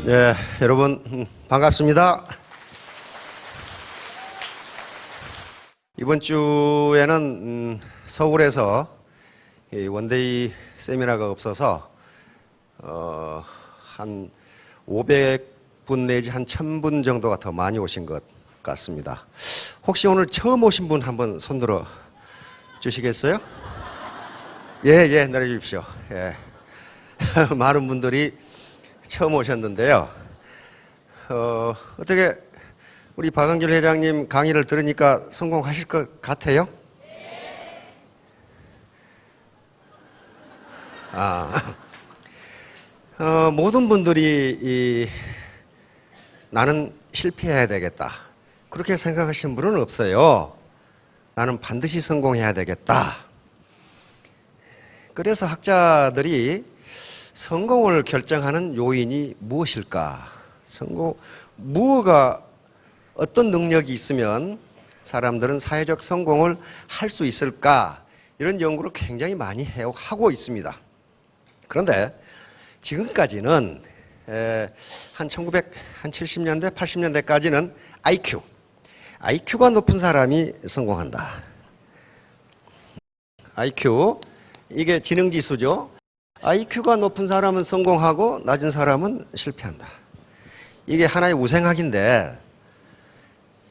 네, 여러분 반갑습니다. 이번 주에는 서울에서 원데이 세미나가 없어서 한 500분 내지 한 1000분 정도가 더 많이 오신 것 같습니다. 혹시 오늘 처음 오신 분 한번 손들어 주시겠어요? 예, 내려주십시오. 예. 많은 분들이 처음 오셨는데요. 어떻게 우리 박한길 회장님 강의를 들으니까 성공하실 것 같아요? 모든 분들이 나는 실패해야 되겠다 그렇게 생각하시는 분은 없어요. 나는 반드시 성공해야 되겠다. 그래서 학자들이 성공을 결정하는 요인이 무엇일까? 무엇가 어떤 능력이 있으면 사람들은 사회적 성공을 할 수 있을까? 이런 연구를 굉장히 많이 하고 있습니다. 그런데 지금까지는 한 1970년대, 80년대까지는 IQ가 높은 사람이 성공한다. IQ, 이게 지능지수죠. IQ가 높은 사람은 성공하고 낮은 사람은 실패한다. 이게 하나의 우생학인데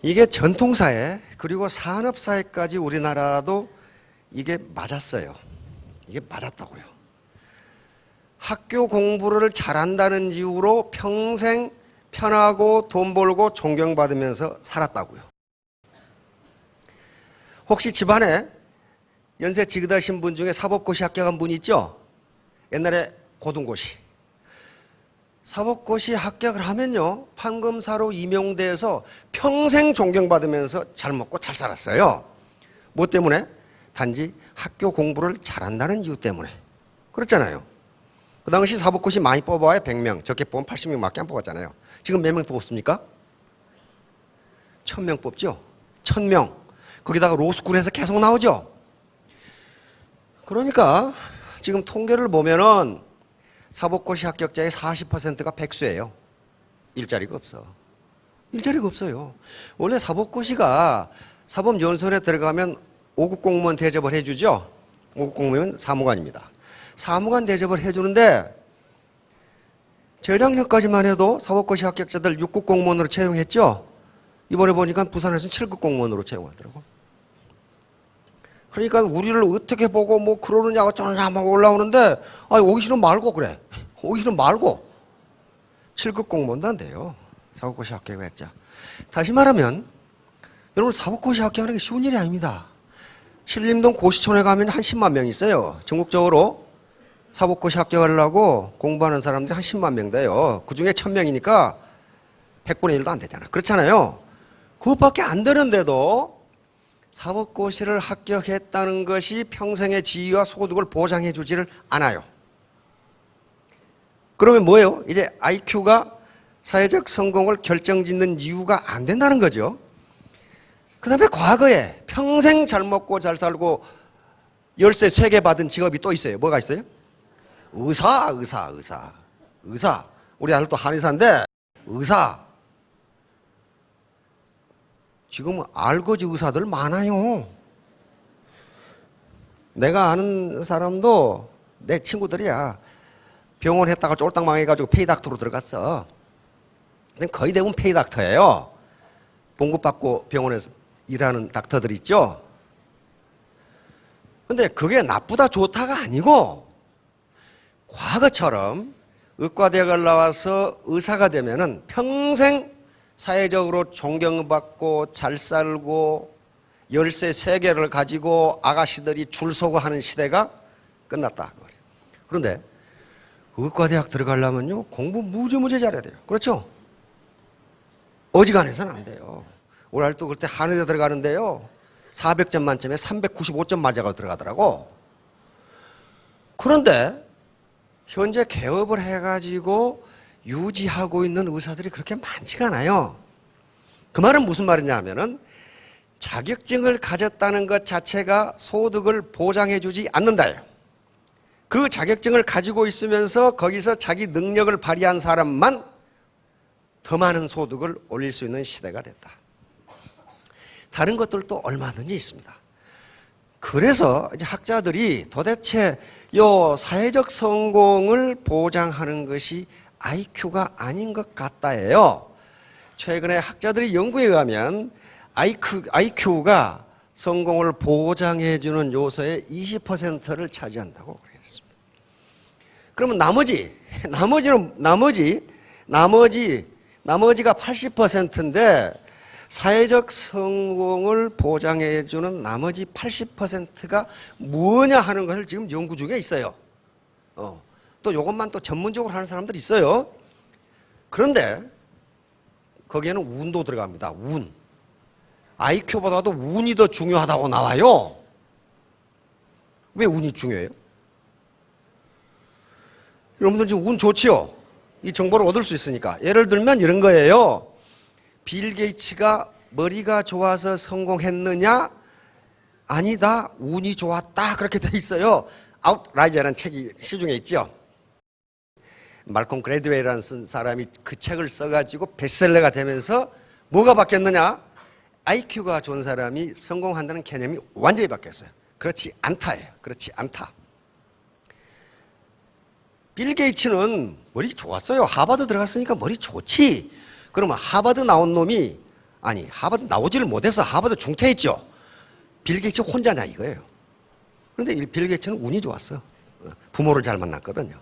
이게 전통사회 그리고 산업사회까지 우리나라도 이게 맞았어요. 이게 맞았다고요. 학교 공부를 잘한다는 이유로 평생 편하고 돈 벌고 존경받으면서 살았다고요. 혹시 집안에 연세 지긋하신 분 중에 사법고시 합격한 분 있죠? 옛날에 고등고시. 사법고시 합격을 하면요, 판검사로 임용돼서 평생 존경받으면서 잘 먹고 잘 살았어요. 뭐 때문에? 단지 학교 공부를 잘한다는 이유 때문에. 그렇잖아요. 그 당시 사법고시 많이 뽑아야 100명, 적게 뽑으면 80명밖에 안 뽑았잖아요. 지금 몇 명 뽑습니까? 1000명 뽑죠? 1000명. 거기다가 로스쿨에서 계속 나오죠? 그러니까 지금 통계를 보면은 사법고시 합격자의 40%가 백수예요. 일자리가 없어. 일자리가 없어요. 원래 사법고시가 사법연수원에 들어가면 5급 공무원 대접을 해주죠. 5급 공무원은 사무관입니다. 사무관 대접을 해주는데 재작년까지만 해도 사법고시 합격자들 6급 공무원으로 채용했죠. 이번에 보니까 부산에서는 7급 공무원으로 채용하더라고. 그러니까 우리를 어떻게 보고 뭐 그러느냐 어쩌느냐 막 올라오는데 오기 싫으면 말고 그래. 오기 싫으면 말고. 7급 공무원도 안 돼요. 사법고시 합격했자. 다시 말하면 여러분 사법고시 합격하는 게 쉬운 일이 아닙니다. 신림동 고시촌에 가면 한 10만 명 있어요. 전국적으로 사법고시 합격하려고 공부하는 사람들이 한 10만 명 돼요. 그중에 1000명이니까 100분의 1도 안 되잖아. 그렇잖아요. 그것밖에 안 되는데도 사법고시를 합격했다는 것이 평생의 지위와 소득을 보장해 주지를 않아요. 그러면 뭐예요? 이제 IQ가 사회적 성공을 결정짓는 이유가 안 된다는 거죠. 그 다음에 과거에 평생 잘 먹고 잘 살고 열쇠 3개 받은 직업이 또 있어요. 뭐가 있어요? 의사. 우리 아들도 한의사인데 의사. 지금 알거지 의사들 많아요. 내가 아는 사람도 내 친구들이야. 병원 했다가 쫄딱 망해가지고 페이닥터로 들어갔어. 거의 대부분 페이닥터예요. 봉급받고 병원에서 일하는 닥터들 있죠. 근데 그게 나쁘다 좋다가 아니고 과거처럼 의과대학을 나와서 의사가 되면은 평생 사회적으로 존경받고 잘 살고 열쇠 3개를 가지고 아가씨들이 줄 서고 하는 시대가 끝났다. 그런데 의과대학 들어가려면요 공부 무지무지 잘해야 돼요. 그렇죠? 어지간해서는 안 돼요. 우리 아들도 그때 한의대 들어가는데요 400점 만점에 395점 맞아가 들어가더라고. 그런데 현재 개업을 해가지고 유지하고 있는 의사들이 그렇게 많지가 않아요. 그 말은 무슨 말이냐 하면은 자격증을 가졌다는 것 자체가 소득을 보장해 주지 않는다예요. 그 자격증을 가지고 있으면서 거기서 자기 능력을 발휘한 사람만 더 많은 소득을 올릴 수 있는 시대가 됐다. 다른 것들도 얼마든지 있습니다. 그래서 이제 학자들이 도대체 요 사회적 성공을 보장하는 것이 IQ가 아닌 것 같다예요. 최근에 학자들이 연구에 의하면 IQ가 성공을 보장해주는 요소의 20%를 차지한다고 그랬습니다. 그러면 나머지가 80%인데 사회적 성공을 보장해주는 나머지 80%가 뭐냐 하는 것을 지금 연구 중에 있어요. 또 이것만 또 전문적으로 하는 사람들이 있어요. 그런데 거기에는 운도 들어갑니다. 운. IQ보다도 운이 더 중요하다고 나와요. 왜 운이 중요해요? 여러분들 지금 운 좋지요? 이 정보를 얻을 수 있으니까. 예를 들면 이런 거예요. 빌 게이츠가 머리가 좋아서 성공했느냐? 아니다. 운이 좋았다. 그렇게 돼 있어요. 아웃라이저라는 책이 시중에 있죠. 말콤 그래드웨이라는 쓴 사람이 그 책을 써가지고 베스트셀러가 되면서 뭐가 바뀌었느냐? IQ가 좋은 사람이 성공한다는 개념이 완전히 바뀌었어요. 그렇지 않다예요. 그렇지 않다. 빌 게이츠는 머리 좋았어요. 하버드 들어갔으니까 머리 좋지. 그러면 하버드 나온 놈이 하버드 나오지를 못해서 하버드 중퇴했죠. 빌 게이츠 혼자냐 이거예요. 그런데 빌 게이츠는 운이 좋았어. 부모를 잘 만났거든요.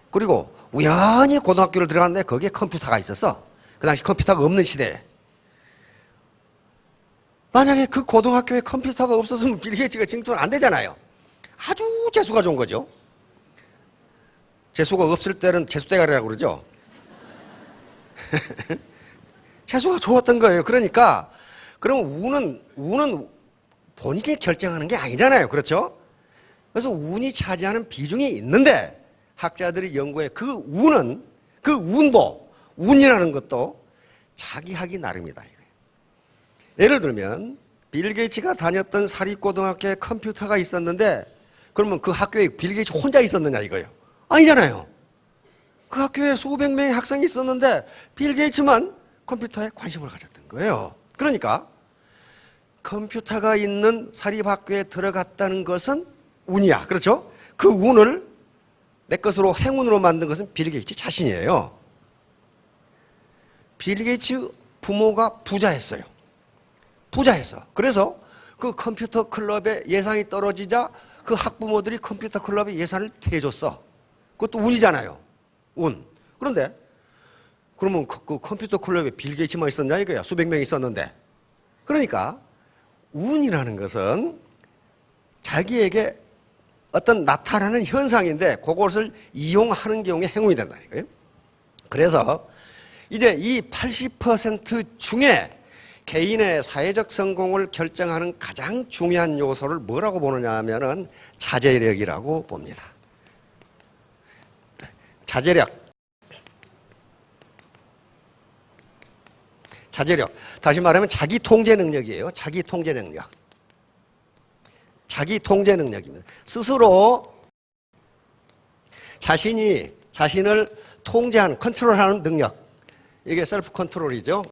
그리고 우연히 고등학교를 들어갔는데 거기에 컴퓨터가 있었어. 그 당시 컴퓨터가 없는 시대에. 만약에 그 고등학교에 컴퓨터가 없었으면 빌 게이츠가 지금 안 되잖아요. 아주 재수가 좋은 거죠. 재수가 없을 때는 재수대가리라고 그러죠. 재수가 좋았던 거예요. 그러니까 그럼 운은 본인이 결정하는 게 아니잖아요. 그렇죠? 그래서 운이 차지하는 비중이 있는데 학자들이 연구해 그 운도 운이라는 것도 자기 하기 나름이다. 예를 들면 빌 게이츠가 다녔던 사립고등학교에 컴퓨터가 있었는데 그러면 그 학교에 빌 게이츠 혼자 있었느냐 이거예요. 아니잖아요. 그 학교에 수백 명의 학생이 있었는데 빌 게이츠만 컴퓨터에 관심을 가졌던 거예요. 그러니까 컴퓨터가 있는 사립학교에 들어갔다는 것은 운이야. 그렇죠? 그 운을 내 것으로 행운으로 만든 것은 빌 게이츠 자신이에요. 빌 게이츠 부모가 부자였어요. 부자였어. 그래서 그 컴퓨터 클럽의 예산이 떨어지자 그 학부모들이 컴퓨터 클럽에 예산을 대줬어. 그것도 운이잖아요. 운. 그런데 그러면 그 컴퓨터 클럽에 빌 게이츠만 있었냐 이거야. 수백 명이 있었는데. 그러니까 운이라는 것은 자기에게 어떤 나타나는 현상인데 그것을 이용하는 경우에 행운이 된다는 거예요. 그래서 이제 이 80% 중에 개인의 사회적 성공을 결정하는 가장 중요한 요소를 뭐라고 보느냐 하면은 자제력이라고 봅니다. 자제력. 다시 말하면 자기 통제 능력이에요. 자기 통제 능력. 자기 통제 능력입니다. 스스로 자신이 자신을 통제하는, 컨트롤하는 능력. 이게 셀프 컨트롤이죠.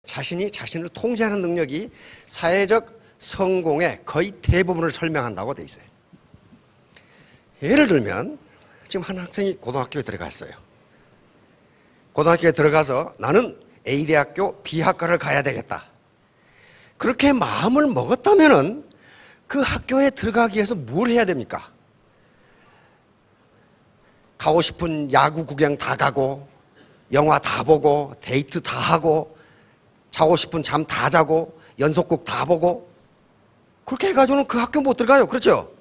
자신이 자신을 통제하는 능력이 사회적 성공의 거의 대부분을 설명한다고 돼 있어요. 예를 들면 지금 한 학생이 고등학교에 들어갔어요. 고등학교에 들어가서 나는 A대학교 B학과를 가야 되겠다. 그렇게 마음을 먹었다면은 그 학교에 들어가기 위해서 뭘 해야 됩니까? 가고 싶은 야구 구경 다 가고, 영화 다 보고, 데이트 다 하고, 자고 싶은 잠 다 자고, 연속극 다 보고, 그렇게 해가지고는 그 학교 못 들어가요. 그렇죠?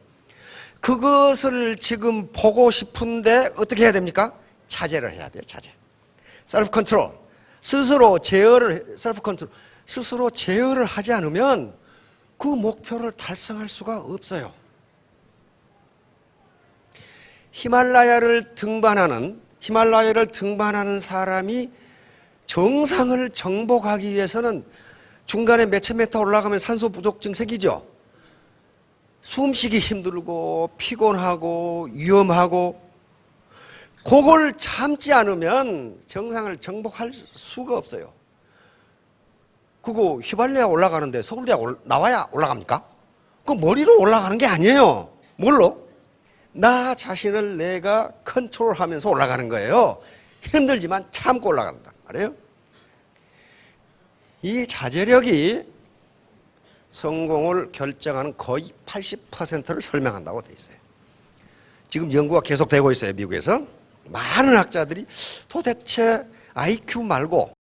그것을 지금 보고 싶은데 어떻게 해야 됩니까? 자제를 해야 돼요. 자제. 셀프 컨트롤. 스스로 제어를 하지 않으면 그 목표를 달성할 수가 없어요. 히말라야를 등반하는 사람이 정상을 정복하기 위해서는 중간에 몇천 미터 올라가면 산소 부족증 생기죠. 숨쉬기 힘들고 피곤하고 위험하고, 그걸 참지 않으면 정상을 정복할 수가 없어요. 그거 휘발유가 올라가는데 서울대학 나와야 올라갑니까? 그 머리로 올라가는 게 아니에요. 뭘로? 나 자신을 내가 컨트롤하면서 올라가는 거예요. 힘들지만 참고 올라간단 말이에요. 이 자제력이 성공을 결정하는 거의 80%를 설명한다고 돼 있어요. 지금 연구가 계속되고 있어요. 미국에서. 많은 학자들이 도대체 IQ 말고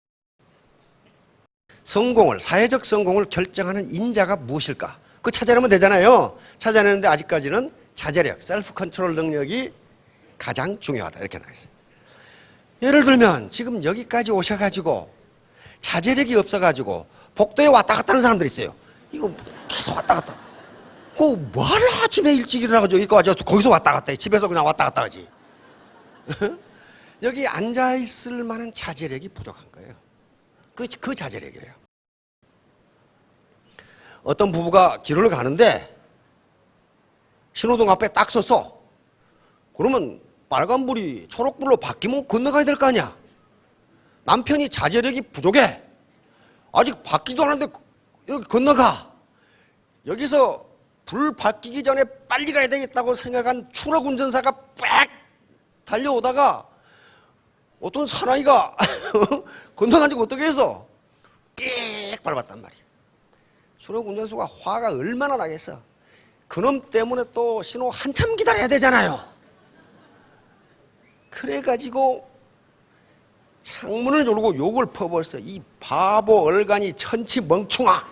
성공을, 사회적 성공을 결정하는 인자가 무엇일까? 그거 찾아내면 되잖아요. 찾아내는데 아직까지는 자제력, 셀프 컨트롤 능력이 가장 중요하다. 이렇게 나와 있어요. 예를 들면 지금 여기까지 오셔가지고 자제력이 없어가지고 복도에 왔다 갔다 하는 사람들이 있어요. 이거 계속 왔다 갔다. 그 뭐하러 아침에 일찍 일어나가지고 여기까지 와서 거기서 왔다 갔다 해. 집에서 그냥 왔다 갔다 하지. 여기 앉아있을 만한 자제력이 부족한 거예요. 그 자제력이에요. 어떤 부부가 길을 가는데 신호등 앞에 딱 섰어. 그러면 빨간불이 초록불로 바뀌면 건너가야 될 거 아니야. 남편이 자제력이 부족해. 아직 바뀌지도 않았는데 이렇게 건너가. 여기서 불 바뀌기 전에 빨리 가야 되겠다고 생각한 추락 운전사가 빽 달려오다가 어떤 사나이가 건너간 적 어떻게 해서 띡 밟았단 말이야. 추락 운전수가 화가 얼마나 나겠어. 그놈 때문에 또 신호 한참 기다려야 되잖아요. 그래가지고 창문을 열고 욕을 퍼버렸어. 이 바보 얼간이 천치 멍충아.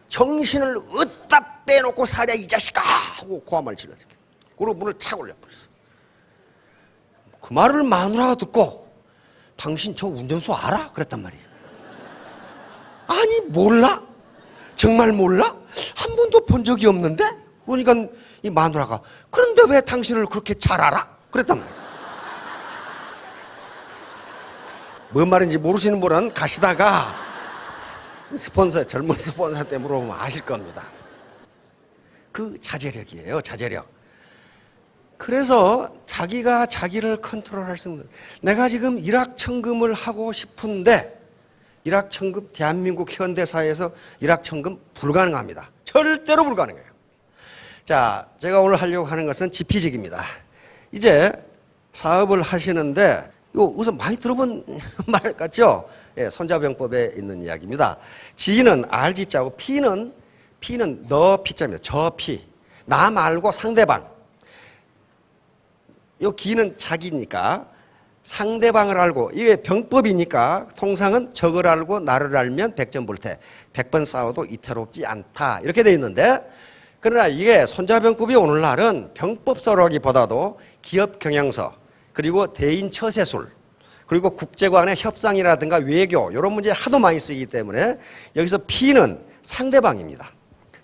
정신을 어디다 빼놓고 살야 이 자식아 하고 고함을 질렀어요. 그리고 문을 착 올려버렸어. 그 말을 마누라가 듣고 당신 저 운전수 알아? 그랬단 말이에요. 아니 몰라? 정말 몰라? 한 번도 본 적이 없는데? 그러니까 이 마누라가 그런데 왜 당신을 그렇게 잘 알아? 그랬단 말이에요. 뭔 말인지 모르시는 분은 가시다가 스폰서, 젊은 스폰서한테 물어보면 아실 겁니다. 그 자제력이에요. 자제력. 그래서 자기가 자기를 컨트롤할 수 있는, 내가 지금 일확천금을 하고 싶은데 일확천금, 대한민국 현대사회에서 일확천금 불가능합니다. 절대로 불가능해요. 자, 제가 오늘 하려고 하는 것은 지피직입니다. 이제 사업을 하시는데 이거 우선 많이 들어본 말 같죠? 예, 손자병법에 있는 이야기입니다. 지는 RG자고 P는 너 P자입니다. 저 P. 나 말고 상대방. 요 기는 자기니까 상대방을 알고, 이게 병법이니까 통상은 적을 알고 나를 알면 백전불태. 100번 싸워도 이태롭지 않다. 이렇게 되어 있는데, 그러나 이게 손자병법이 오늘날은 병법서라기보다도 기업 경영서, 그리고 대인 처세술, 그리고 국제 간의 협상이라든가 외교 이런 문제 하도 많이 쓰이기 때문에 여기서 P는 상대방입니다.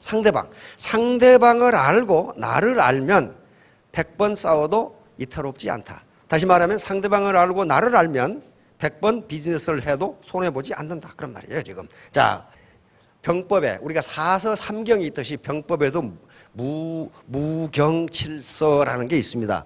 상대방. 상대방을 알고 나를 알면 100번 싸워도 이태롭지 않다. 다시 말하면 상대방을 알고 나를 알면 100번 비즈니스를 해도 손해보지 않는다. 그런 말이에요, 지금. 자, 병법에 우리가 사서 삼경이 있듯이 병법에도 무경칠서라는 게 있습니다.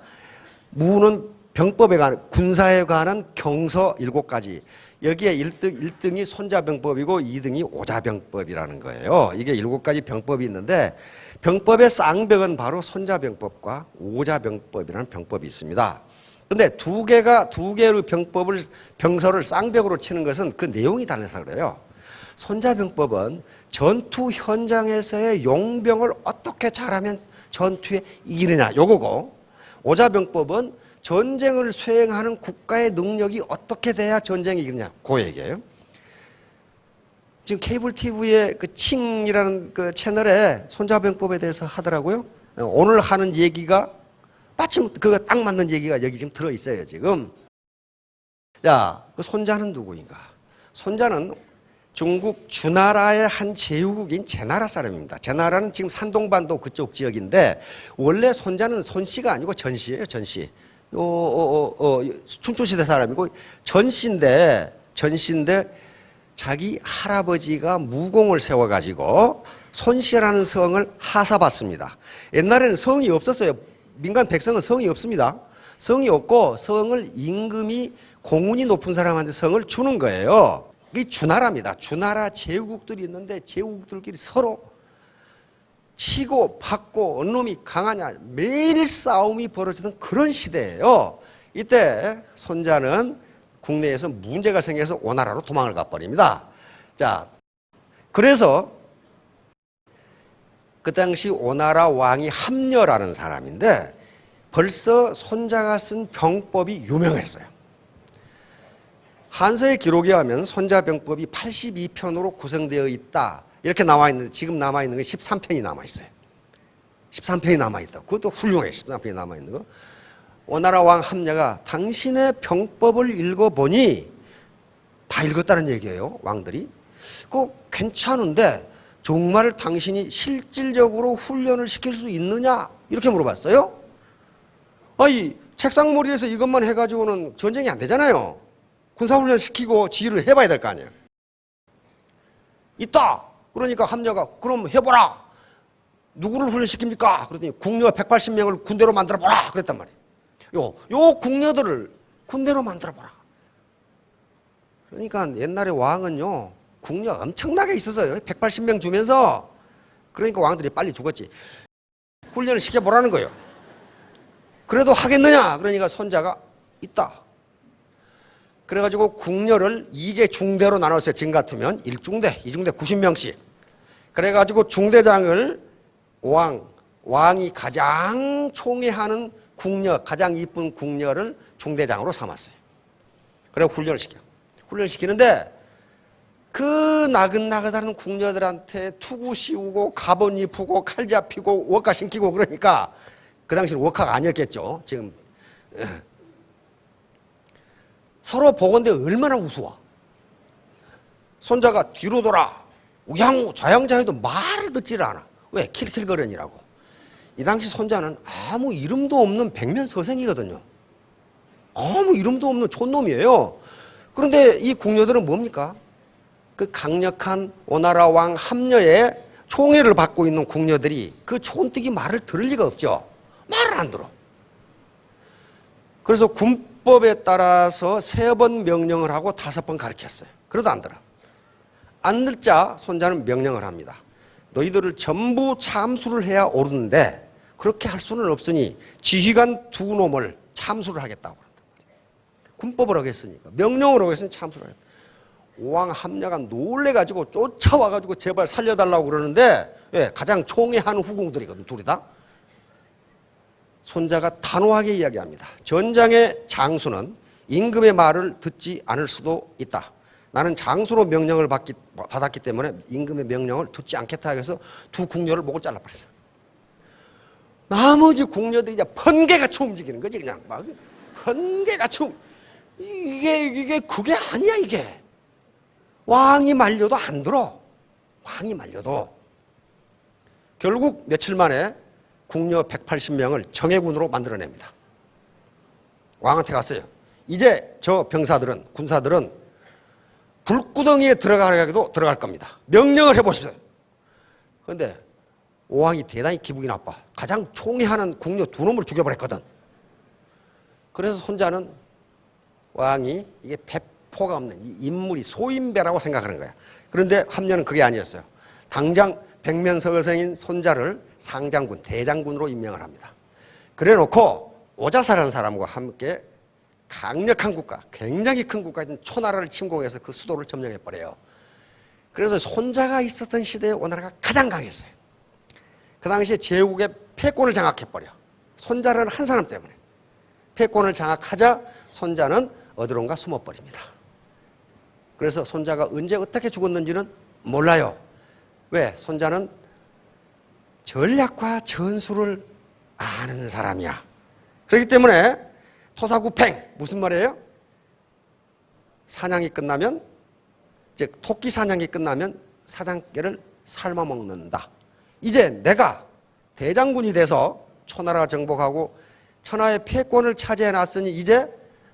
무는 병법에 관한, 군사에 관한 경서 7가지. 여기에 1등이 손자병법이고 2등이 오자병법이라는 거예요. 이게 7가지 병법이 있는데 병법의 쌍벽은 바로 손자병법과 오자병법이라는 병법이 있습니다. 그런데 두 개의 병서를 쌍벽으로 치는 것은 그 내용이 달라서 그래요. 손자병법은 전투 현장에서의 용병을 어떻게 잘하면 전투에 이기느냐 요거고, 오자병법은 전쟁을 수행하는 국가의 능력이 어떻게 돼야 전쟁이 이기느냐 그 얘기예요. 지금 케이블 TV의 그 칭이라는 그 채널에 손자병법에 대해서 하더라고요. 오늘 하는 얘기가 마침 그거 딱 맞는 얘기가 여기 지금 들어있어요, 지금. 야, 그 손자는 누구인가? 손자는 중국 주나라의 한 제후국인 제나라 사람입니다. 제나라는 지금 산동반도 그쪽 지역인데 원래 손자는 손씨가 아니고 전씨예요, 전씨. 춘추시대 사람이고 전씨인데 자기 할아버지가 무공을 세워가지고 손씨라는 성을 하사받습니다. 옛날에는 성이 없었어요. 민간 백성은 성이 없습니다. 성이 없고 성을 임금이 공운이 높은 사람한테 성을 주는 거예요. 이게 주나라입니다. 주나라 제후국들이 있는데 제후국들끼리 서로 치고 받고 어느 놈이 강하냐 매일 싸움이 벌어지던 그런 시대예요. 이때 손자는 국내에서 문제가 생겨서 오나라로 도망을 가버립니다. 자, 그래서 그 당시 오나라 왕이 함녀라는 사람인데 벌써 손자가 쓴 병법이 유명했어요. 한서의 기록에 하면 손자병법이 82편으로 구성되어 있다. 이렇게 나와 있는데 지금 남아있는 건 13편이 남아있어요. 13편이 남아있다. 그것도 훌륭해. 13편이 남아있는 거. 오나라 왕 함녀가 당신의 병법을 읽어보니 다 읽었다는 얘기예요. 왕들이. 그거 괜찮은데 정말 당신이 실질적으로 훈련을 시킬 수 있느냐? 이렇게 물어봤어요. 아니 책상머리에서 이것만 해가지고는 전쟁이 안 되잖아요. 군사훈련 시키고 지휘를 해봐야 될 거 아니에요. 있다. 그러니까 함녀가 그럼 해보라. 누구를 훈련시킵니까? 그랬더니 궁녀 180명을 군대로 만들어보라. 그랬단 말이에요. 요 궁녀들을 군대로 만들어보라. 그러니까 옛날에 왕은요 궁녀 엄청나게 있었어요. 180명 주면서. 그러니까 왕들이 빨리 죽었지. 훈련을 시켜보라는 거예요. 그래도 하겠느냐? 그러니까 손자가 있다. 그래가지고 궁녀를 2개 중대로 나눴어요. 지금 같으면 1중대, 2중대 90명씩. 그래가지고 중대장을 왕이 가장 총애하는 궁녀, 가장 이쁜 궁녀를 중대장으로 삼았어요. 그리고 훈련을 시켜. 훈련을 시키는데 그 나긋나긋하는 궁녀들한테 투구 씌우고 갑옷 입히고 칼 잡히고 워카 신기고 그러니까 그 당시는 워카가 아니었겠죠. 지금 서로 보건대 얼마나 우스워. 손자가 뒤로 돌아 우양우 좌양좌해도 말을 듣지를 않아. 왜? 킬킬거리니라고. 이 당시 손자는 아무 이름도 없는 백면서생이거든요. 아무 이름도 없는 촌놈이에요. 그런데 이 궁녀들은 뭡니까? 그 강력한 오나라 왕 함녀의 총애를 받고 있는 궁녀들이 그 촌뜨기 말을 들을 리가 없죠. 말을 안 들어. 그래서 군법에 따라서 3번 명령을 하고 5번 가르쳤어요. 그래도 안 들어. 안 듣자 손자는 명령을 합니다. 너희들을 전부 참수를 해야 오르는데 그렇게 할 수는 없으니 지휘관 2놈을 참수를 하겠다고 그런다. 군법을 하겠으니까 명령을 하겠으니 참수를 하겠다. 왕 함녀가 놀래가지고 쫓아와가지고 제발 살려달라고 그러는데 왜? 가장 총애하는 후궁들이거든 둘이 다. 손자가 단호하게 이야기합니다. 전장의 장수는 임금의 말을 듣지 않을 수도 있다. 나는 장수로 명령을 받았기 때문에 임금의 명령을 듣지 않겠다 해서 2 궁녀를 목을 잘라버렸어. 나머지 궁녀들이 이제 번개같이 움직이는 거지. 그냥 막 번개같이 이게 그게 아니야 이게. 왕이 말려도 안 들어. 왕이 말려도. 결국 며칠 만에 궁녀 180명을 정예군으로 만들어냅니다. 왕한테 갔어요. 이제 저 병사들은 군사들은 불구덩이에 들어가게도 들어갈 겁니다. 명령을 해보십시오. 그런데 왕이 대단히 기분이 나빠. 가장 총애하는 궁녀 2놈을 죽여버렸거든. 그래서 손자는 왕이 이게 배포가 없는 이 인물이 소인배라고 생각하는 거야. 그런데 함녀는 그게 아니었어요. 당장 백면서생인 손자를 상장군, 대장군으로 임명을 합니다. 그래 놓고 오자사라는 사람과 함께 강력한 국가, 굉장히 큰 국가인 초나라를 침공해서 그 수도를 점령해버려요. 그래서 손자가 있었던 시대에 오나라가 가장 강했어요. 그 당시에 제국의 패권을 장악해버려. 손자라는 한 사람 때문에. 패권을 장악하자 손자는 어디론가 숨어버립니다. 그래서 손자가 언제 어떻게 죽었는지는 몰라요. 왜? 손자는 전략과 전술을 아는 사람이야. 그렇기 때문에 토사구팽, 무슨 말이에요? 사냥이 끝나면, 즉 토끼 사냥이 끝나면 사장개를 삶아 먹는다. 이제 내가 대장군이 돼서 초나라 정복하고 천하의 패권을 차지해놨으니 이제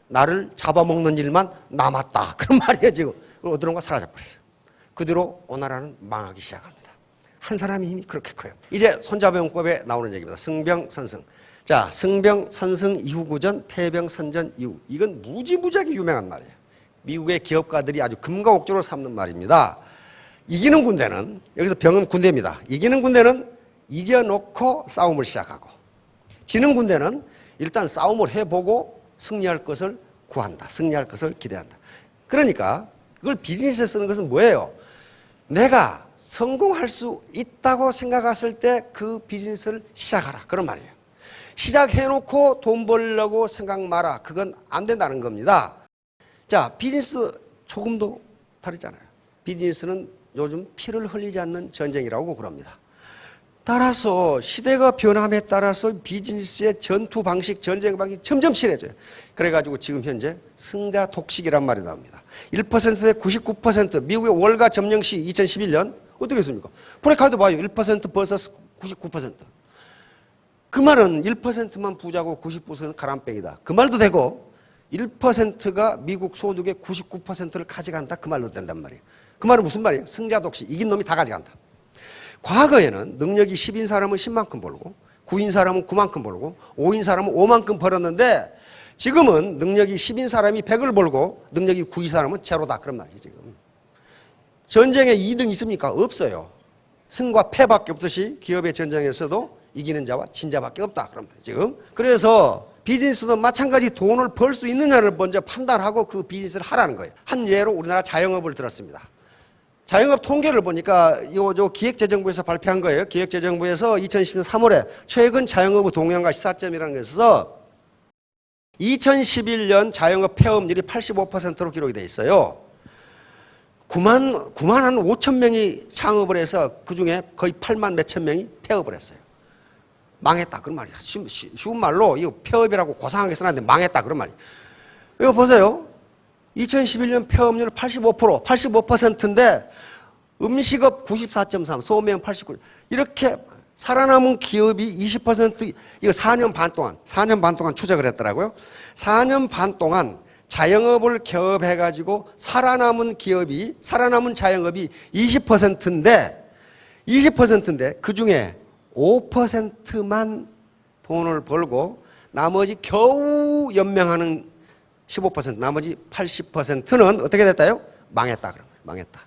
나를 잡아먹는 일만 남았다. 그런 말이에요 지금. 어디론가 사라져버렸어요. 그 뒤로 오나라는 망하기 시작합니다. 한 사람의 힘이 그렇게 커요. 이제 손자병법에 나오는 얘기입니다. 승병선승. 자, 승병 선승 이후 구전, 패병 선전 이후. 이건 무지무지하게 유명한 말이에요. 미국의 기업가들이 아주 금가옥조로 삼는 말입니다. 이기는 군대는, 여기서 병은 군대입니다. 이기는 군대는 이겨놓고 싸움을 시작하고, 지는 군대는 일단 싸움을 해보고 승리할 것을 구한다. 승리할 것을 기대한다. 그러니까 그걸 비즈니스에 쓰는 것은 뭐예요? 내가 성공할 수 있다고 생각했을 때 그 비즈니스를 시작하라. 그런 말이에요. 시작해놓고 돈 벌려고 생각 마라. 그건 안 된다는 겁니다. 자, 비즈니스 조금도 다르잖아요. 비즈니스는 요즘 피를 흘리지 않는 전쟁이라고 그럽니다. 따라서 시대가 변함에 따라서 비즈니스의 전투 방식, 전쟁 방식이 점점 심해져요. 그래가지고 지금 현재 승자 독식이란 말이 나옵니다. 1%대 99%, 미국의 월가 점령시 2011년 어떻게 했습니까? 브레이크아웃 봐요. 1% vs 99%. 그 말은 1%만 부자고 99%는 가람빼기다. 그 말도 되고 1%가 미국 소득의 99%를 가져간다. 그 말도 된단 말이에요. 그 말은 무슨 말이에요? 승자 독식. 이긴 놈이 다 가져간다. 과거에는 능력이 10인 사람은 10만큼 벌고 9인 사람은 9만큼 벌고 5인 사람은 5만큼 벌었는데 지금은 능력이 10인 사람이 100을 벌고 능력이 9인 사람은 제로다. 그런 말이지 지금. 전쟁에 2등 있습니까? 없어요. 승과 패밖에 없듯이 기업의 전쟁에서도 이기는 자와 진 자밖에 없다. 그런 말이에요 지금. 그래서 비즈니스도 마찬가지 돈을 벌 수 있느냐를 먼저 판단하고 그 비즈니스를 하라는 거예요. 한 예로 우리나라 자영업을 들었습니다. 자영업 통계를 보니까 요 기획재정부에서 발표한 거예요. 기획재정부에서 2010년 3월에 최근 자영업의 동향과 시사점이라는 것에서 2011년 자영업 폐업률이 85%로 기록이 돼 있어요. 9만 한 5천 명이 창업을 해서 그중에 거의 8만 몇천 명이 폐업을 했어요. 망했다 그런 말이야. 쉬운 말로 이거 폐업이라고 고상하게 써놨는데 망했다 그런 말이에요. 이거 보세요. 2011년 폐업률 85%인데 음식업 94.3, 소매업 89. 이렇게 살아남은 기업이 20%, 이거 4년 반 동안 추적을 했더라고요. 4년 반 동안 자영업을 개업해가지고 살아남은 자영업이 20%인데 그 중에 5%만 돈을 벌고 나머지 겨우 연명하는 15%, 나머지 80%는 어떻게 됐다요? 망했다. 그런 거예요. 망했다.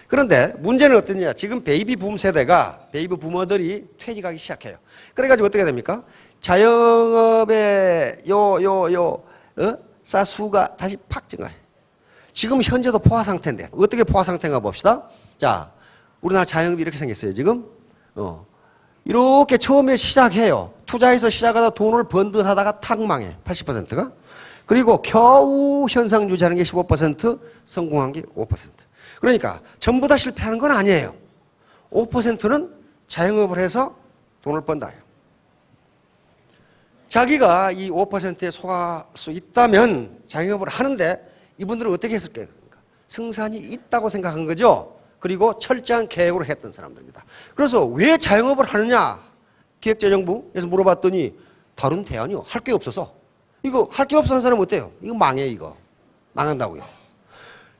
그런데 문제는 어떠냐? 지금 베이비 붐 세대가, 베이비 부머들이 퇴직하기 시작해요. 그래가지고 어떻게 됩니까? 자영업의 수가 다시 팍 증가해요. 지금 현재도 포화 상태인데, 어떻게 포화 상태인가 봅시다. 자, 우리나라 자영업이 이렇게 생겼어요, 지금. 이렇게 처음에 시작해요. 투자해서 시작하다 돈을 번 듯 하다가 탁 망해. 80%가. 그리고 겨우 현상 유지하는 게 15%, 성공한 게 5%. 그러니까 전부 다 실패하는 건 아니에요. 5%는 자영업을 해서 돈을 번다요. 자기가 이 5%에 속할 수 있다면 자영업을 하는데 이분들은 어떻게 했을까요? 승산이 있다고 생각한 거죠. 그리고 철저한 계획으로 했던 사람들입니다. 그래서 왜 자영업을 하느냐? 기획재정부에서 물어봤더니 다른 대안이요. 할 게 없어서. 이거 할 게 없어서 사람은 어때요? 이거 망해 이거. 망한다고요.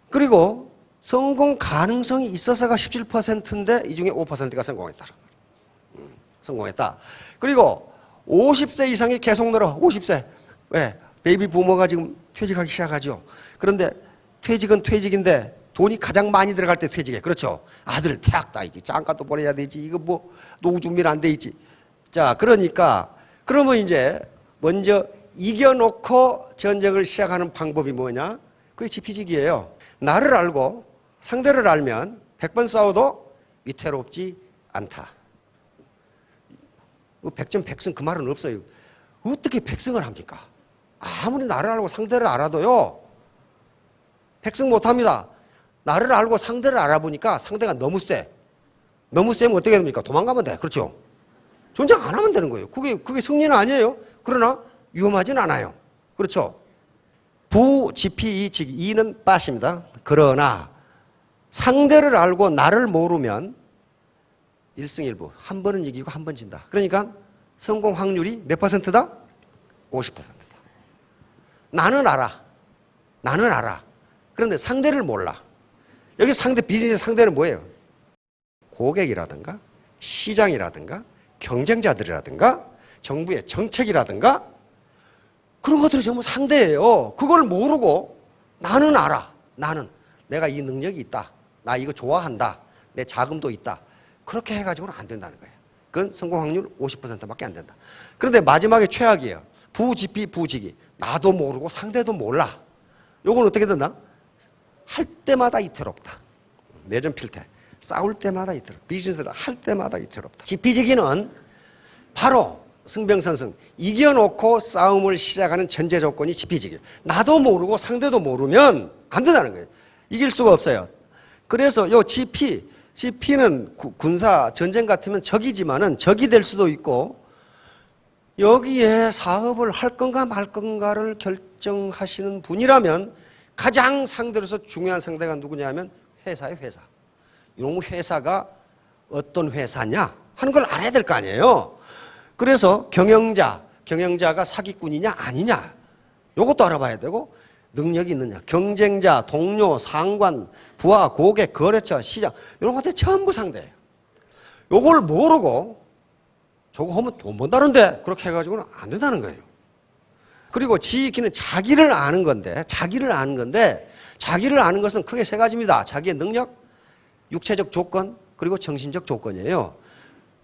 그리고 성공 가능성이 있어서가 17%인데 이 중에 5%가 성공했다. 성공했다. 그리고 50세 이상이 계속 늘어. 50세. 왜? 베이비 부머가 지금 퇴직하기 시작하죠. 그런데 퇴직은 퇴직인데 돈이 가장 많이 들어갈 때 퇴직해. 그렇죠. 아들 대학 다니지. 장가도 보내야 되지. 이거 뭐 노후 준비는 안 돼 있지. 자, 그러니까 그러면 이제 먼저 이겨놓고 전쟁을 시작하는 방법이 뭐냐? 그게 지피지기예요. 나를 알고 상대를 알면 100번 싸워도 위태롭지 않다. 백전 백승 그 말은 없어요. 어떻게 백승을 합니까? 아무리 나를 알고 상대를 알아도요. 백승 못합니다. 나를 알고 상대를 알아보니까 상대가 너무 세. 너무 세면 어떻게 됩니까? 도망가면 돼. 그렇죠? 전쟁 안 하면 되는 거예요. 그게 승리는 아니에요. 그러나 위험하진 않아요. 그렇죠? 부지피 이는 빠십니다. 그러나 상대를 알고 나를 모르면 1승1부. 한 번은 이기고 한 번 진다. 그러니까 성공 확률이 몇 퍼센트다? 50%다. 나는 알아. 그런데 상대를 몰라. 여기 비즈니스 상대는 뭐예요? 고객이라든가 시장이라든가 경쟁자들이라든가 정부의 정책이라든가 그런 것들이 전부 상대예요. 그걸 모르고 나는 알아. 나는 내가 이 능력이 있다. 나 이거 좋아한다. 내 자금도 있다. 그렇게 해가지고는 안 된다는 거예요. 그건 성공 확률 50%밖에 안 된다. 그런데 마지막에 최악이에요. 부지피 부지기. 나도 모르고 상대도 몰라. 요건 어떻게 된다? 할 때마다 이태롭다. 내전 필태. 싸울 때마다 이태롭다. 비즈니스를 할 때마다 이태롭다. 지피지기는 바로 승병선승. 이겨놓고 싸움을 시작하는 전제 조건이 지피지기. 나도 모르고 상대도 모르면 안 된다는 거예요. 이길 수가 없어요. 그래서 요 지피는 군사 전쟁 같으면 적이지만은 적이 될 수도 있고 여기에 사업을 할 건가 말 건가를 결정하시는 분이라면 가장 상대로서 중요한 상대가 누구냐면 회사예요, 회사. 이 회사가 어떤 회사냐 하는 걸 알아야 될 거 아니에요. 그래서 경영자가 사기꾼이냐 아니냐 이것도 알아봐야 되고 능력이 있느냐, 경쟁자, 동료, 상관, 부하, 고객, 거래처, 시장 이런 것들 전부 상대예요. 이걸 모르고 저거 하면 돈 번다는데 그렇게 해가지고는 안 된다는 거예요. 그리고 지키는 자기를 아는 건데 자기를 아는 것은 크게 세 가지입니다. 자기의 능력, 육체적 조건, 그리고 정신적 조건이에요.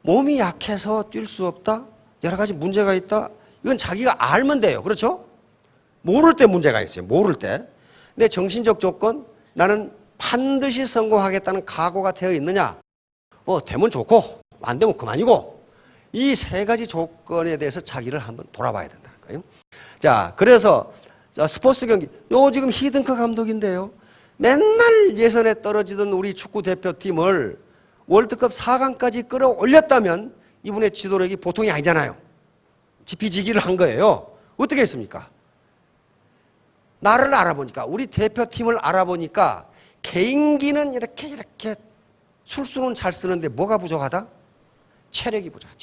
몸이 약해서 뛸 수 없다? 여러 가지 문제가 있다? 이건 자기가 알면 돼요. 그렇죠? 모를 때 문제가 있어요. 모를 때. 내 정신적 조건, 나는 반드시 성공하겠다는 각오가 되어 있느냐? 되면 좋고 안 되면 그만이고 이 세 가지 조건에 대해서 자기를 한번 돌아봐야 된다는 거예요. 자, 그래서 스포츠 경기, 요 지금 히딩크 감독인데요. 맨날 예선에 떨어지던 우리 축구 대표팀을 월드컵 4강까지 끌어올렸다면 이분의 지도력이 보통이 아니잖아요. 지피지기를 한 거예요. 어떻게 했습니까? 나를 알아보니까, 우리 대표팀을 알아보니까 개인기는 이렇게 술수는 잘 쓰는데 뭐가 부족하다? 체력이 부족하다.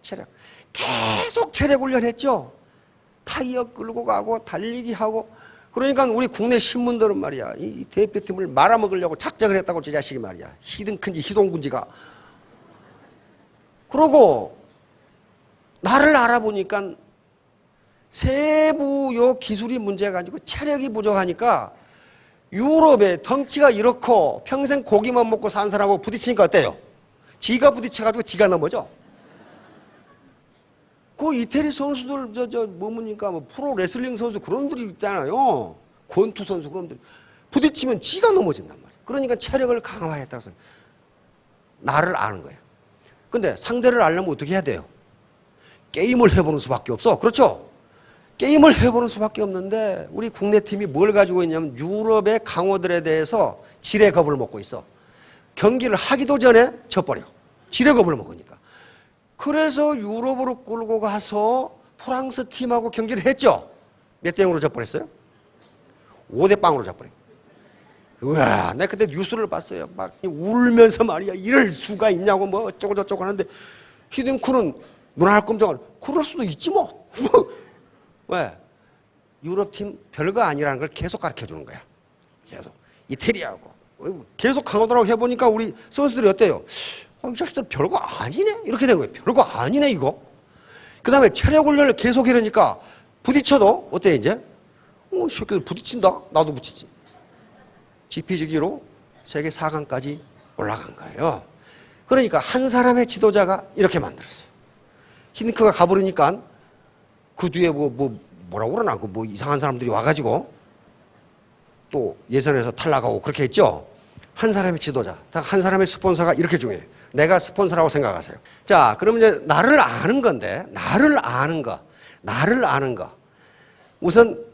체력. 계속 체력 훈련했죠. 타이어 끌고 가고 달리기 하고. 그러니까 우리 국내 신문들은 말이야, 이 대표팀을 말아먹으려고 작정을 했다고 저 자식이 말이야. 히든큰지 희동군지가. 그러고 나를 알아보니까 세부 요 기술이 문제가 아니고 체력이 부족하니까 유럽에 덩치가 이렇고 평생 고기만 먹고 산 사람하고 부딪히니까 어때요? 지가 부딪혀가지고 지가 넘어져. 그 이태리 선수들 뭐뭡니까 뭐 프로 레슬링 선수 그런 분들이 있잖아요. 권투 선수 그런 분들 부딪히면 지가 넘어진단 말이에요. 그러니까 체력을 강화했다고 해서 나를 아는 거예요. 근데 상대를 알려면 어떻게 해야 돼요? 게임을 해보는 수밖에 없어. 그렇죠? 게임을 해보는 수밖에 없는데 우리 국내 팀이 뭘 가지고 있냐면 유럽의 강호들에 대해서 지레 겁을 먹고 있어. 경기를 하기도 전에 져버려. 지레 겁을 먹으니까. 그래서 유럽으로 끌고 가서 프랑스 팀하고 경기를 했죠. 몇 대 0으로 져버렸어요? 5대 0으로 져버린 거예요. 우와, 내가 그때 뉴스를 봤어요. 막 울면서 말이야. 이럴 수가 있냐고 뭐 어쩌고 저쩌고 하는데 히딩크는 눈알 끔찍한 그럴 수도 있지 뭐. 왜? 유럽팀 별거 아니라는 걸 계속 가르쳐주는 거야. 계속. 이태리하고. 계속 강호들하고 해보니까 우리 선수들이 어때요? 이 자식들 별거 아니네? 이렇게 된 거예요. 별거 아니네, 이거. 그 다음에 체력 훈련을 계속 이러니까 부딪혀도 어때, 이제? 이 새끼들 부딪힌다? 나도 부딪히지. 지피지기로 세계 4강까지 올라간 거예요. 그러니까 한 사람의 지도자가 이렇게 만들었어요. 히딩크가 가버리니까 그 뒤에 뭐라고 그러나, 뭐 이상한 사람들이 와가지고 또 예선에서 탈락하고 그렇게 했죠. 한 사람의 지도자, 한 사람의 스폰서가 이렇게 중요해요. 내가 스폰서라고 생각하세요. 자, 그러면 이제 나를 아는 건데, 나를 아는 거. 우선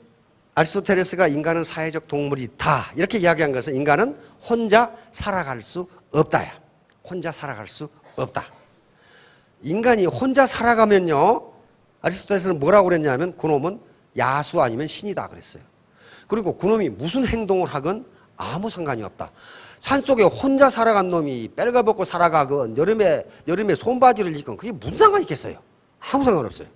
아리스토텔레스가 인간은 사회적 동물이다 이렇게 이야기한 것은 인간은 혼자 살아갈 수 없다야. 혼자 살아갈 수 없다. 인간이 혼자 살아가면요, 아리스토텔레스는 뭐라고 그랬냐면 그놈은 야수 아니면 신이다 그랬어요. 그리고 그놈이 무슨 행동을 하건 아무 상관이 없다. 산속에 혼자 살아간 놈이 뺄가벗고 살아가건 여름에 손바지를 입건 그게 무슨 상관이 있겠어요? 아무 상관없어요.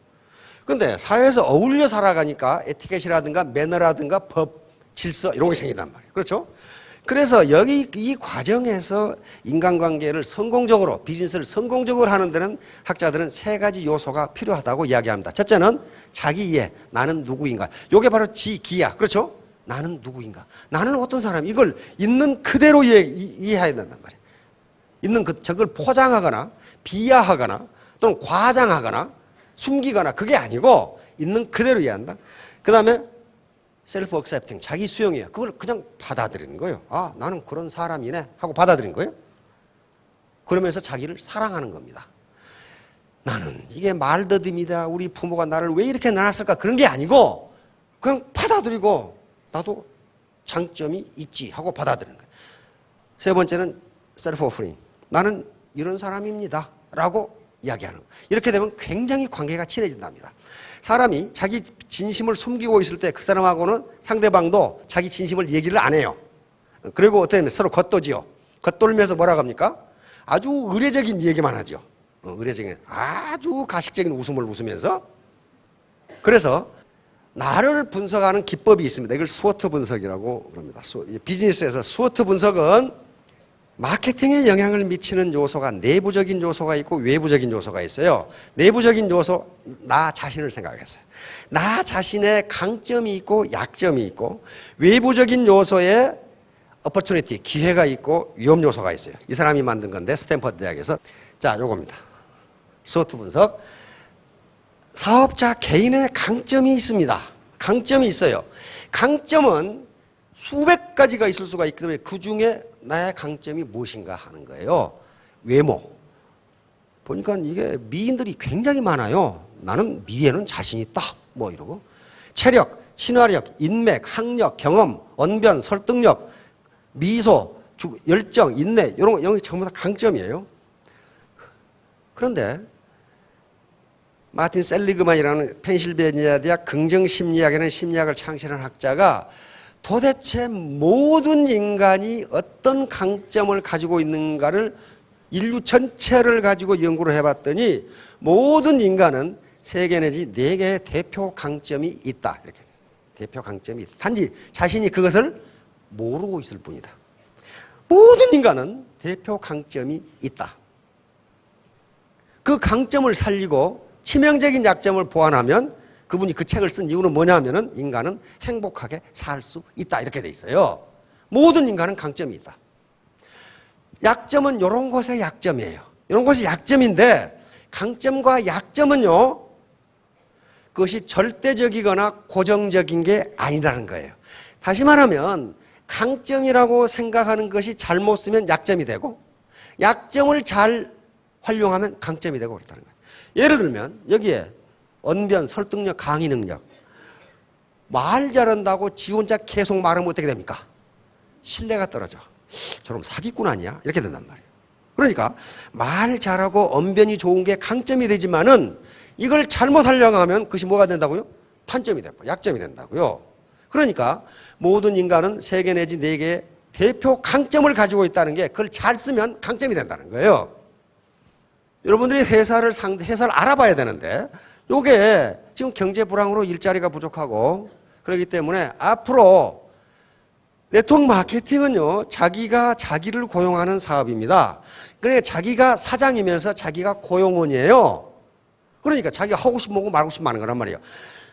근데 사회에서 어울려 살아가니까 에티켓이라든가 매너라든가 법, 질서 이런 게 생긴단 말이에요. 그렇죠? 그래서 여기 이 과정에서 인간관계를 성공적으로, 비즈니스를 성공적으로 하는 데는 학자들은 세 가지 요소가 필요하다고 이야기합니다. 첫째는 자기 이해, 나는 누구인가. 이게 바로 지기야. 그렇죠? 나는 누구인가. 나는 어떤 사람, 이걸 있는 그대로 이해해야 된단 말이에요. 있는 저걸 포장하거나 비하하거나 또는 과장하거나 숨기거나 그게 아니고 있는 그대로 이해한다. 그 다음에 셀프 억셉팅, 자기 수용이에요. 그걸 그냥 받아들이는 거예요. 아, 나는 그런 사람이네 하고 받아들이는 거예요. 그러면서 자기를 사랑하는 겁니다. 나는 이게 말더듬이다. 우리 부모가 나를 왜 이렇게 낳았을까? 그런 게 아니고 그냥 받아들이고 나도 장점이 있지 하고 받아들이는 거예요. 세 번째는 셀프 오프닝. 나는 이런 사람입니다 라고 이야기하는 거예요. 이렇게 되면 굉장히 관계가 친해진답니다. 사람이 자기 진심을 숨기고 있을 때 그 사람하고는 상대방도 자기 진심을 얘기를 안 해요. 그리고 어떻게 하면 서로 겉도지요. 겉돌면서 뭐라고 합니까? 아주 의례적인 얘기만 하죠. 의례적인, 아주 가식적인 웃음을 웃으면서. 그래서 나를 분석하는 기법이 있습니다. 이걸 스워트 분석이라고 그럽니다. 비즈니스에서 스워트 분석은 마케팅에 영향을 미치는 요소가 내부적인 요소가 있고 외부적인 요소가 있어요. 내부적인 요소, 나 자신을 생각했어요. 나 자신의 강점이 있고 약점이 있고 외부적인 요소에 opportunity, 기회가 있고 위험 요소가 있어요. 이 사람이 만든 건데 스탠퍼드 대학에서. 자, 요겁니다. 스워트 분석. 사업자 개인의 강점이 있습니다. 강점이 있어요. 강점은 수백 가지가 있을 수가 있기 때문에 그 중에 나의 강점이 무엇인가 하는 거예요. 외모. 보니까 이게 미인들이 굉장히 많아요. 나는 미에는 자신 있다. 뭐 이러고. 체력, 친화력, 인맥, 학력, 경험, 언변, 설득력, 미소, 열정, 인내 이런 게 전부 다 강점이에요. 그런데 마틴 셀리그만이라는 펜실베니아 대학 긍정심리학이라는 심리학을 창시한 학자가 도대체 모든 인간이 어떤 강점을 가지고 있는가를 인류 전체를 가지고 연구를 해봤더니 모든 인간은 3개 내지 4개의 대표 강점이 있다. 이렇게 대표 강점이 있다. 단지 자신이 그것을 모르고 있을 뿐이다. 모든 인간은 대표 강점이 있다. 그 강점을 살리고 치명적인 약점을 보완하면 그분이 그 책을 쓴 이유는 뭐냐면은 인간은 행복하게 살 수 있다. 이렇게 돼 있어요. 모든 인간은 강점이 있다. 약점은 이런 것의 약점이에요. 이런 것이 약점인데 강점과 약점은요, 그것이 절대적이거나 고정적인 게 아니라는 거예요. 다시 말하면 강점이라고 생각하는 것이 잘못 쓰면 약점이 되고 약점을 잘 활용하면 강점이 되고 그렇다는 거예요. 예를 들면 여기에 언변, 설득력, 강의 능력. 말 잘한다고 지 혼자 계속 말하면 어떻게 됩니까? 신뢰가 떨어져. 저럼 사기꾼 아니야? 이렇게 된단 말이에요. 그러니까 말 잘하고 언변이 좋은 게 강점이 되지만은 이걸 잘못 활용하면 그것이 뭐가 된다고요? 단점이 되고 약점이 된다고요. 그러니까 모든 인간은 3개 내지 4개의 대표 강점을 가지고 있다는 게 그걸 잘 쓰면 강점이 된다는 거예요. 여러분들이 회사를 알아봐야 되는데 요게 지금 경제 불황으로 일자리가 부족하고 그렇기 때문에 앞으로 네트워크 마케팅은요, 자기가 자기를 고용하는 사업입니다. 그러니까 자기가 사장이면서 자기가 고용원이에요. 그러니까 자기가 하고 싶은 거고 말고 싶으면 하는 거란 말이에요.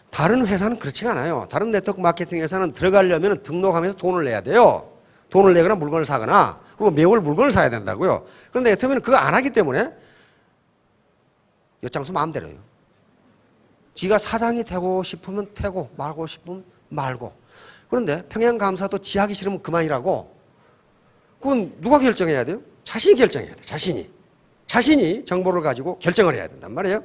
다른 회사는 그렇지가 않아요. 다른 네트워크 마케팅 회사는 들어가려면 등록하면서 돈을 내야 돼요. 돈을 내거나 물건을 사거나 그리고 매월 물건을 사야 된다고요. 그런데 네트워크는 그거 안 하기 때문에 엿장수 마음대로예요. 지가 사장이 되고 싶으면 되고 말고 싶으면 말고. 그런데 평양감사도 지 하기 싫으면 그만이라고. 그건 누가 결정해야 돼요? 자신이 결정해야 돼요. 자신이 정보를 가지고 결정을 해야 된단 말이에요.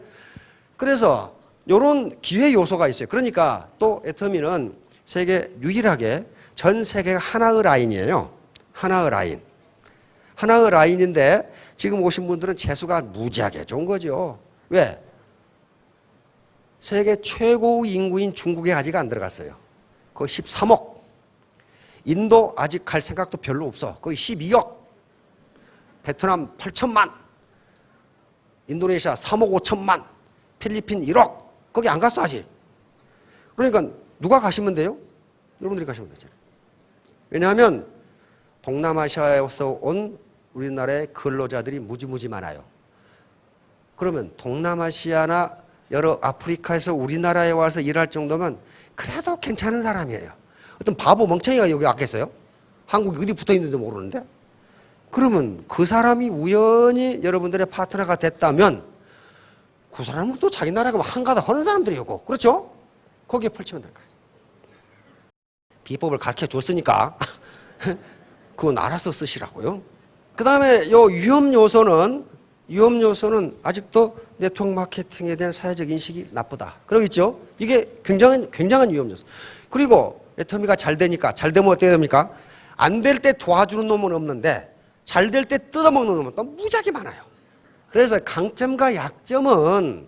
그래서 이런 기회 요소가 있어요. 그러니까 또 애터미는 세계 유일하게 전 세계가 하나의 라인이에요. 하나의 라인. 하나의 라인인데 지금 오신 분들은 재수가 무지하게 좋은 거죠. 왜? 세계 최고 인구인 중국에 아직 안 들어갔어요. 거의 13억. 인도 아직 갈 생각도 별로 없어. 거의 12억. 베트남 8천만. 인도네시아 3억 5천만. 필리핀 1억. 거기 안 갔어 아직. 그러니까 누가 가시면 돼요? 여러분들이 가시면 되잖아요. 왜냐하면 동남아시아에서 온 우리나라의 근로자들이 무지무지 많아요. 그러면 동남아시아나 여러 아프리카에서 우리나라에 와서 일할 정도면 그래도 괜찮은 사람이에요. 어떤 바보 멍청이가 여기 왔겠어요? 한국이 어디 붙어 있는지도 모르는데? 그러면 그 사람이 우연히 여러분들의 파트너가 됐다면 그 사람은 또 자기 나라가 한가다 하는 사람들이고, 그렇죠? 거기에 펼치면 될 거예요. 비법을 가르쳐 줬으니까 그건 알아서 쓰시라고요. 그 다음에 요 위험 요소는 아직도 네트워크 마케팅에 대한 사회적 인식이 나쁘다. 그러겠죠? 이게 굉장한 위험 요소. 그리고 네트워크가 잘 되니까, 잘 되면 어떻게 됩니까? 안 될 때 도와주는 놈은 없는데 잘 될 때 뜯어먹는 놈은 또 무지하게 많아요. 그래서 강점과 약점은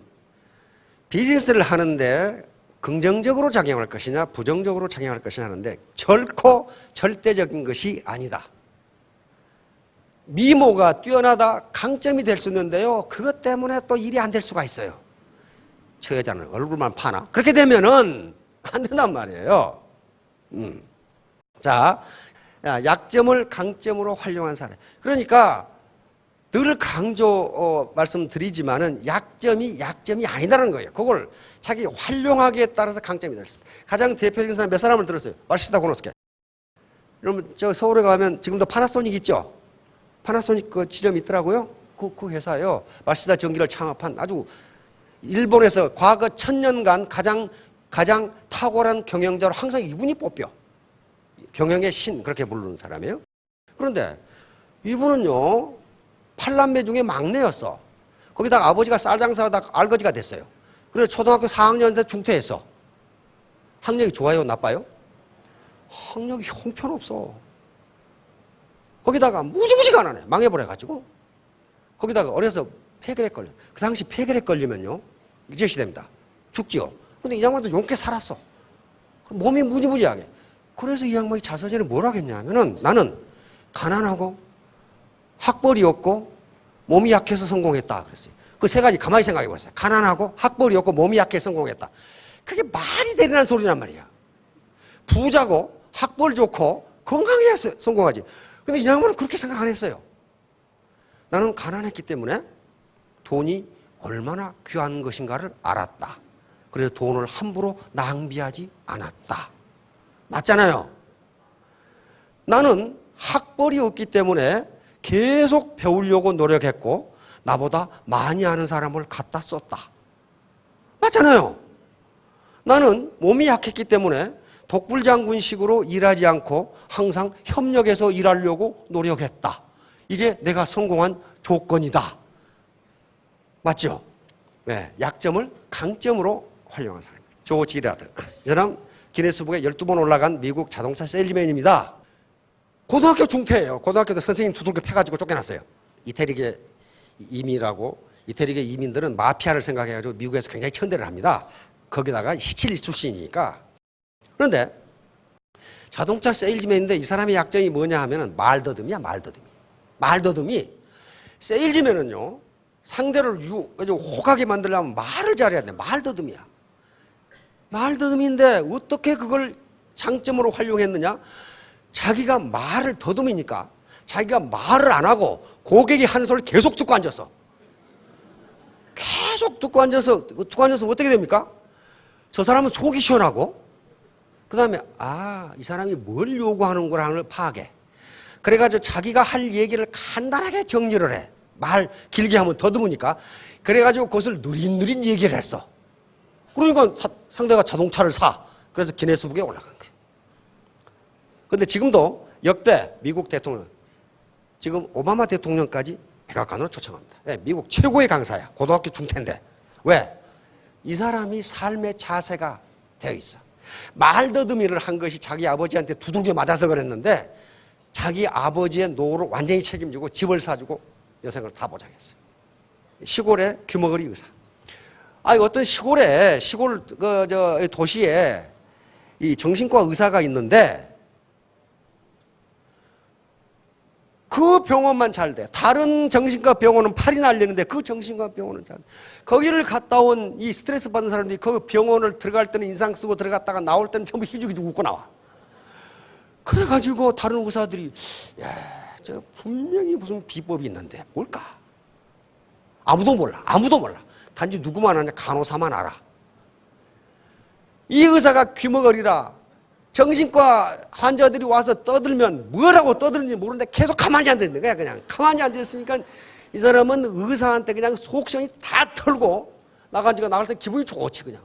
비즈니스를 하는데 긍정적으로 작용할 것이냐 부정적으로 작용할 것이냐 하는데 결코 절대적인 것이 아니다. 미모가 뛰어나다 강점이 될 수 있는데요. 그것 때문에 또 일이 안 될 수가 있어요. 저 여자는 얼굴만 파나? 그렇게 되면은 안 된단 말이에요. 자, 약점을 강점으로 활용한 사람. 그러니까 늘 말씀드리지만은 약점이 아니다라는 거예요. 그걸 자기 활용하기에 따라서 강점이 될 수 있다. 가장 대표적인 사람 몇 사람을 들었어요? 마시다 고노스케. 여러분 저 서울에 가면 지금도 파나소닉 있죠? 파나소닉 그 지점이 있더라고요. 그 회사요. 마시다 전기를 창업한 아주 일본에서 과거 1000년간 가장 탁월한 경영자로 항상 이분이 뽑혀. 경영의 신 그렇게 부르는 사람이에요. 그런데 이분은요. 8남매 중에 막내였어. 거기다가 아버지가 쌀 장사하다가 알거지가 됐어요. 그래서 초등학교 4학년 때 중퇴했어. 학력이 좋아요? 나빠요? 학력이 형편없어. 거기다가 무지무지 가난해. 망해버려가지고. 거기다가 어려서 폐결핵 걸려. 그 당시 폐결핵 걸리면요. 이제시 됩니다. 죽지요. 근데 이 양반도 용케 살았어. 몸이 무지무지하게. 그래서 이 양반이 자서전에 뭘 하겠냐면은 나는 가난하고 학벌이 없고 몸이 약해서 성공했다 그랬어요. 그 세 가지 가만히 생각해 보세요. 가난하고 학벌이 없고 몸이 약해서 성공했다. 그게 말이 되리란 소리란 말이야. 부자고 학벌 좋고 건강해야 성공하지. 근데 이 양반은 그렇게 생각 안 했어요. 나는 가난했기 때문에 돈이 얼마나 귀한 것인가를 알았다. 그래서 돈을 함부로 낭비하지 않았다. 맞잖아요. 나는 학벌이 없기 때문에 계속 배우려고 노력했고 나보다 많이 아는 사람을 갖다 썼다. 맞잖아요. 나는 몸이 약했기 때문에 독불장군식으로 일하지 않고 항상 협력해서 일하려고 노력했다. 이게 내가 성공한 조건이다. 맞죠? 네, 약점을 강점으로 활용한 사람입니다. 조 지라드. 이 사람 기네스북에 12번 올라간 미국 자동차 세일즈맨입니다. 고등학교 중퇴예요. 고등학교 때 선생님 두들겨 패가지고 쫓겨났어요. 이태리계 이민이라고. 이태리계 이민들은 마피아를 생각해가지고 미국에서 굉장히 천대를 합니다. 거기다가 시칠리 출신이니까. 그런데 자동차 세일즈맨인데 이 사람의 약점이 뭐냐 하면은 말더듬이야, 말더듬이. 말더듬이 세일즈맨은요 상대를 호가게 만들려면 말을 잘해야 돼. 말더듬이야. 말더듬인데 어떻게 그걸 장점으로 활용했느냐? 자기가 말을 더듬으니까 자기가 말을 안 하고 고객이 하는 소리를 계속 듣고 앉았어. 계속 듣고 앉아서 어떻게 됩니까? 저 사람은 속이 시원하고 그 다음에 이 사람이 뭘 요구하는 거라는 걸 파악해. 그래가지고 자기가 할 얘기를 간단하게 정리를 해. 말 길게 하면 더듬으니까. 그래가지고 그것을 누린 얘기를 했어. 그러니까 상대가 자동차를 사. 그래서 기네스북에 올라간 거예요. 근데 지금도 역대 미국 대통령, 지금 오바마 대통령까지 백악관으로 초청합니다. 네, 미국 최고의 강사야. 고등학교 중퇴인데. 왜? 이 사람이 삶의 자세가 되어 있어. 말더듬이를 한 것이 자기 아버지한테 두들겨 맞아서 그랬는데 자기 아버지의 노후를 완전히 책임지고 집을 사주고 여생을 다 보장했어요. 시골의 귀머거리 의사. 어떤 시골 도시에 이 정신과 의사가 있는데 그 병원만 잘 돼. 다른 정신과 병원은 팔이 날리는데 그 정신과 병원은 잘 돼. 거기를 갔다 온 이 스트레스 받는 사람들이 그 병원을 들어갈 때는 인상 쓰고 들어갔다가 나올 때는 전부 희죽희죽 웃고 나와. 그래가지고 다른 의사들이 야, 저 분명히 무슨 비법이 있는데 뭘까? 아무도 몰라. 아무도 몰라. 단지 누구만 아냐? 간호사만 알아. 이 의사가 귀머거리라 정신과 환자들이 와서 떠들면 뭐라고 떠드는지 모르는데 계속 가만히 앉아있는 거야. 그냥 가만히 앉아있으니까 이 사람은 의사한테 그냥 속성이 다 털고 나가지고 나갈 때 기분이 좋지 그냥.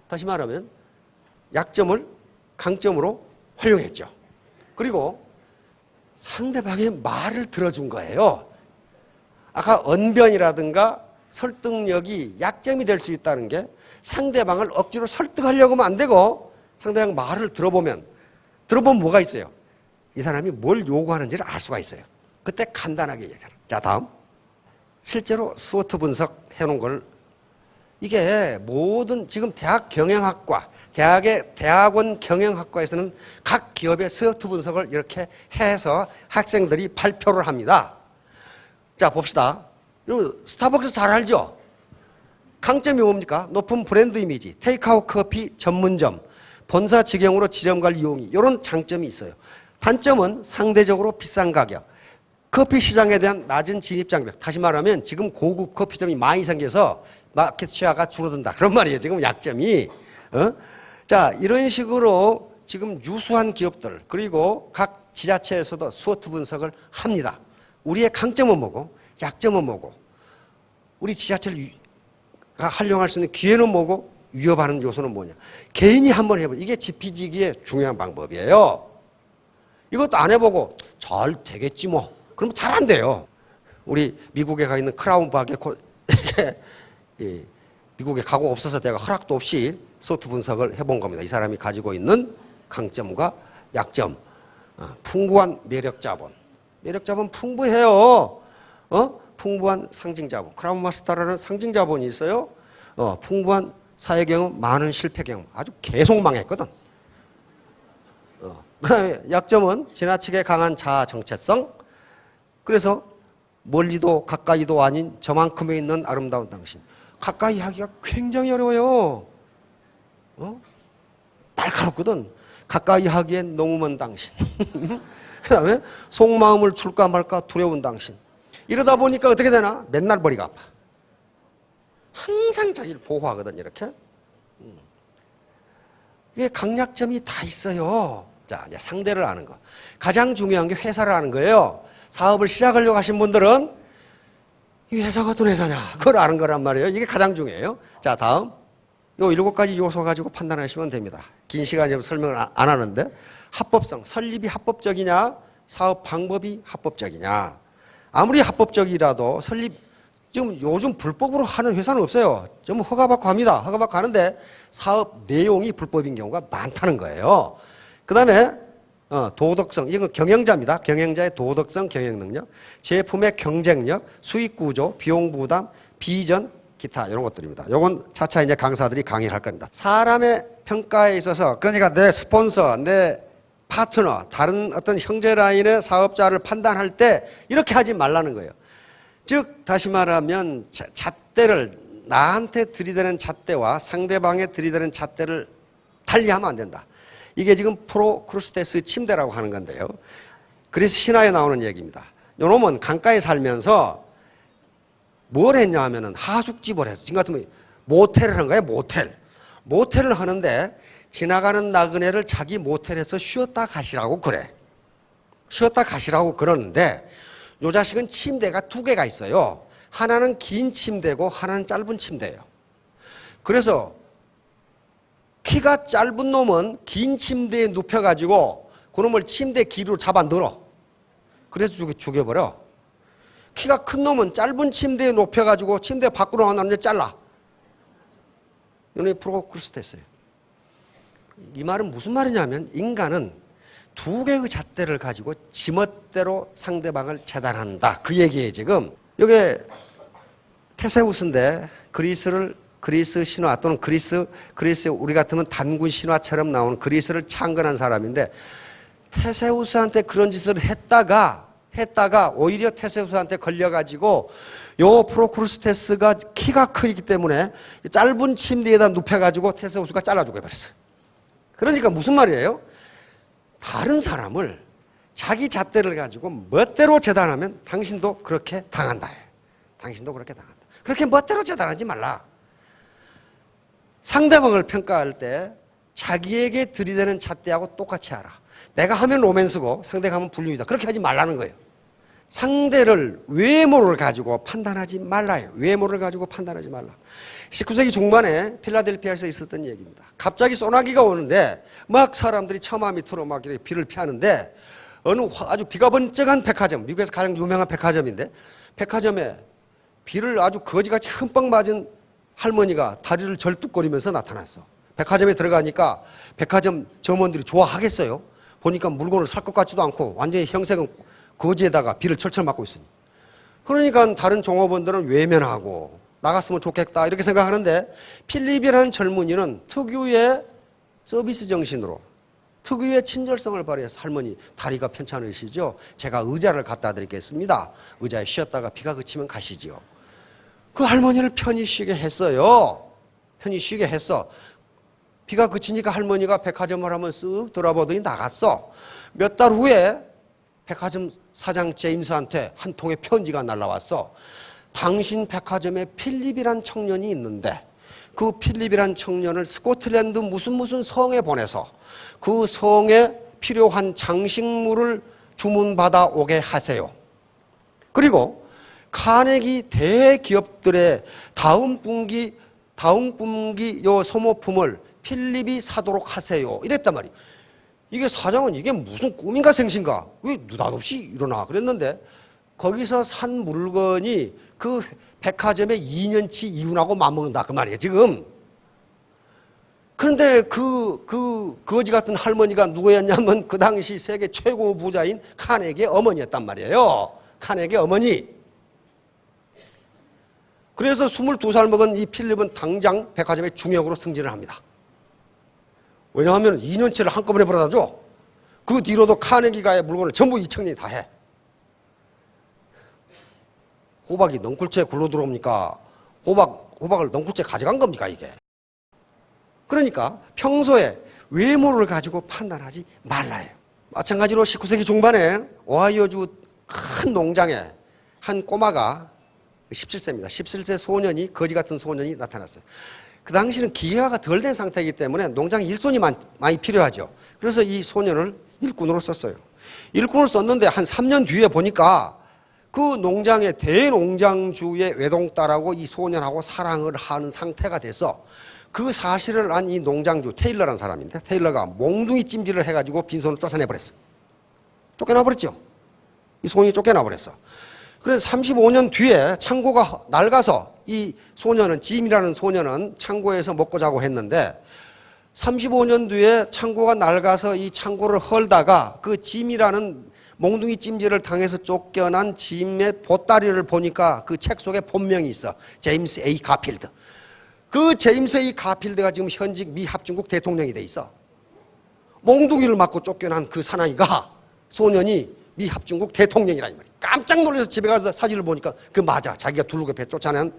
다시 말하면 약점을 강점으로 활용했죠. 그리고 상대방의 말을 들어준 거예요. 아까 언변이라든가 설득력이 약점이 될 수 있다는 게 상대방을 억지로 설득하려고 하면 안 되고 상대방 말을 들어보면 뭐가 있어요? 이 사람이 뭘 요구하는지를 알 수가 있어요. 그때 간단하게 얘기하라. 자, 다음. 실제로 스워트 분석 해놓은 걸 이게 모든 지금 대학 경영학과, 대학원 경영학과에서는 각 기업의 스워트 분석을 이렇게 해서 학생들이 발표를 합니다. 자, 봅시다. 여러분, 스타벅스 잘 알죠? 강점이 뭡니까? 높은 브랜드 이미지, 테이크아웃 커피 전문점, 본사 직영으로 지점갈 이용이 이런 장점이 있어요. 단점은 상대적으로 비싼 가격, 커피 시장에 대한 낮은 진입 장벽. 다시 말하면 지금 고급 커피점이 많이 생겨서 마켓 시야가 줄어든다. 그런 말이에요. 지금 약점이. 자, 이런 식으로 지금 유수한 기업들 그리고 각 지자체에서도 스워트 분석을 합니다. 우리의 강점은 뭐고 약점은 뭐고 우리 지자체를 활용할 수 있는 기회는 뭐고 위협하는 요소는 뭐냐. 개인이 한번 해보고 이게 지피지기의 중요한 방법이에요. 이것도 안 해보고 잘 되겠지 뭐. 그럼 잘 안 돼요. 우리 미국에 가 있는 크라운 박에 미국에 가고 없어서 내가 허락도 없이 스워트 분석을 해본 겁니다. 이 사람이 가지고 있는 강점과 약점. 풍부한 매력 자본. 매력 자본 풍부해요. 풍부한 상징 자본. 크라운 마스터라는 상징 자본이 있어요. 풍부한 사회 경험, 많은 실패 경험. 아주 계속 망했거든. 그다음에 약점은 지나치게 강한 자아 정체성. 그래서 멀리도 가까이도 아닌 저만큼에 있는 아름다운 당신. 가까이 하기가 굉장히 어려워요. 날카롭거든. 가까이 하기엔 너무 먼 당신. 그 다음에 속마음을 줄까 말까 두려운 당신. 이러다 보니까 어떻게 되나? 맨날 머리가 아파. 항상 자기를 보호하거든, 이렇게. 이게 강약점이 다 있어요. 자, 이제 상대를 아는 거. 가장 중요한 게 회사를 아는 거예요. 사업을 시작하려고 하신 분들은 이 회사가 어떤 회사냐, 그걸 아는 거란 말이에요. 이게 가장 중요해요. 자, 다음. 요 7가지 요소 가지고 판단하시면 됩니다. 긴 시간이면 설명을 안 하는데, 합법성, 설립이 합법적이냐, 사업 방법이 합법적이냐. 아무리 합법적이라도 지금 요즘 불법으로 하는 회사는 없어요. 좀 허가받고 합니다. 허가받고 하는데 사업 내용이 불법인 경우가 많다는 거예요. 그 다음에 도덕성, 이건 경영자입니다. 경영자의 도덕성, 경영 능력, 제품의 경쟁력, 수익 구조, 비용 부담, 비전, 기타 이런 것들입니다. 이건 차차 이제 강사들이 강의를 할 겁니다. 사람의 평가에 있어서 그러니까 내 스폰서, 내 파트너, 다른 어떤 형제 라인의 사업자를 판단할 때 이렇게 하지 말라는 거예요. 즉 다시 말하면 잣대를 나한테 들이대는 잣대와 상대방에 들이대는 잣대를 달리하면 안 된다. 이게 지금 프로크루스테스 침대라고 하는 건데요. 그래서 신화에 나오는 얘기입니다. 요놈은 강가에 살면서 뭘 했냐 하면은 하숙집을 해서 지금 같으면 모텔을 한 거예요. 모텔을 하는데 지나가는 나그네를 자기 모텔에서 쉬었다 가시라고 그래. 쉬었다 가시라고 그러는데 요 자식은 침대가 2개가 있어요. 하나는 긴 침대고 하나는 짧은 침대예요. 그래서 키가 짧은 놈은 긴 침대에 눕혀가지고 그놈을 침대 길이로 잡아 넣어. 그래서 죽여버려. 키가 큰 놈은 짧은 침대에 높여가지고 침대 밖으로 나왔는데 잘라. 이놈이 프로크루스테스예요. 이 말은 무슨 말이냐면 인간은 2개의 잣대를 가지고 지멋대로 상대방을 재단한다. 그 얘기예요 지금. 이게 테세우스인데 그리스 신화 또는 그리스 우리 같으면 단군 신화처럼 나오는 그리스를 창건한 사람인데 테세우스한테 그런 짓을 했다가 오히려 테세우스한테 걸려가지고 요 프로크루스테스가 키가 크기 때문에 짧은 침대에다 눕혀가지고 테세우스가 잘라 죽여버렸어요. 그러니까 무슨 말이에요? 다른 사람을 자기 잣대를 가지고 멋대로 재단하면 당신도 그렇게 당한다. 당신도 그렇게 당한다. 그렇게 멋대로 재단하지 말라. 상대방을 평가할 때 자기에게 들이대는 잣대하고 똑같이 하라. 내가 하면 로맨스고 상대가 하면 불륜이다. 그렇게 하지 말라는 거예요. 상대를 외모를 가지고 판단하지 말라요. 외모를 가지고 판단하지 말라. 19세기 중반에 필라델피아에서 있었던 얘기입니다. 갑자기 소나기가 오는데 막 사람들이 처마 밑으로 막 이렇게 비를 피하는데 어느 아주 비가 번쩍한 백화점, 미국에서 가장 유명한 백화점인데 백화점에 비를 아주 거지같이 흠뻑 맞은 할머니가 다리를 절뚝거리면서 나타났어. 백화점에 들어가니까 백화점 점원들이 좋아하겠어요? 보니까 물건을 살 것 같지도 않고 완전히 형색은 거지에다가 비를 철철 맞고 있으니. 그러니까 다른 종업원들은 외면하고 나갔으면 좋겠다 이렇게 생각하는데 필립이라는 젊은이는 특유의 서비스 정신으로 특유의 친절성을 발휘해서 할머니 다리가 편찮으시죠? 제가 의자를 갖다 드리겠습니다. 의자에 쉬었다가 비가 그치면 가시지요. 그 할머니를 편히 쉬게 했어요. 편히 쉬게 했어. 비가 그치니까 할머니가 백화점을 한번 쓱 돌아보더니 나갔어. 몇 달 후에 백화점 사장 제임스한테 한 통의 편지가 날라왔어. 당신 백화점에 필립이란 청년이 있는데 그 필립이란 청년을 스코틀랜드 무슨 성에 보내서 그 성에 필요한 장식물을 주문받아 오게 하세요. 그리고 카네기 대기업들의 다음 분기 요 소모품을 필립이 사도록 하세요. 이랬단 말이에요. 이게 사장은 이게 무슨 꿈인가 생신가? 왜 느닷없이 일어나? 그랬는데 거기서 산 물건이 그 백화점의 2년치 이윤하고 맞먹는다. 그 말이에요, 지금. 그런데 거지 같은 할머니가 누구였냐면 그 당시 세계 최고 부자인 카네기의 어머니였단 말이에요. 카네기의 어머니. 그래서 22살 먹은 이 필립은 당장 백화점의 중역으로 승진을 합니다. 왜냐하면 2년치를 한꺼번에 벌어다 줘. 그 뒤로도 카네기가의 물건을 전부 이 청년이 다 해. 호박이 넝쿨째 굴러 들어옵니까? 호박을 넝쿨째 가져간 겁니까, 이게? 그러니까 평소에 외모를 가지고 판단하지 말라요. 마찬가지로 19세기 중반에 오하이오주 큰 농장에 한 꼬마가 17세입니다. 17세 소년이, 거지 같은 소년이 나타났어요. 그 당시는 기계화가 덜 된 상태이기 때문에 농장에 일손이 많이 필요하죠. 그래서 이 소년을 일꾼으로 썼어요. 일꾼을 썼는데 한 3년 뒤에 보니까 그 농장의 대농장주의 외동딸하고 이 소년하고 사랑을 하는 상태가 돼서 그 사실을 안 이 농장주 테일러라는 사람인데 테일러가 몽둥이 찜질을 해가지고 빈손을 쫓아내버렸어. 쫓겨나버렸죠. 이 소년이 쫓겨나버렸어. 그래서 35년 뒤에 창고가 낡아서 이 소년은, 짐이라는 소년은 창고에서 먹고 자고 했는데 35년 뒤에 창고가 낡아서 이 창고를 헐다가 그 짐이라는 몽둥이 찜질을 당해서 쫓겨난 짐의 보따리를 보니까 그 책 속에 본명이 있어. 제임스 A. 가필드. 그 제임스 A. 가필드가 지금 현직 미 합중국 대통령이 돼 있어. 몽둥이를 맞고 쫓겨난 그 사나이가, 소년이 미 합중국 대통령이라 이 말이야. 깜짝 놀라서 집에 가서 사진을 보니까 그 맞아. 자기가 둘러게 배 쫓아낸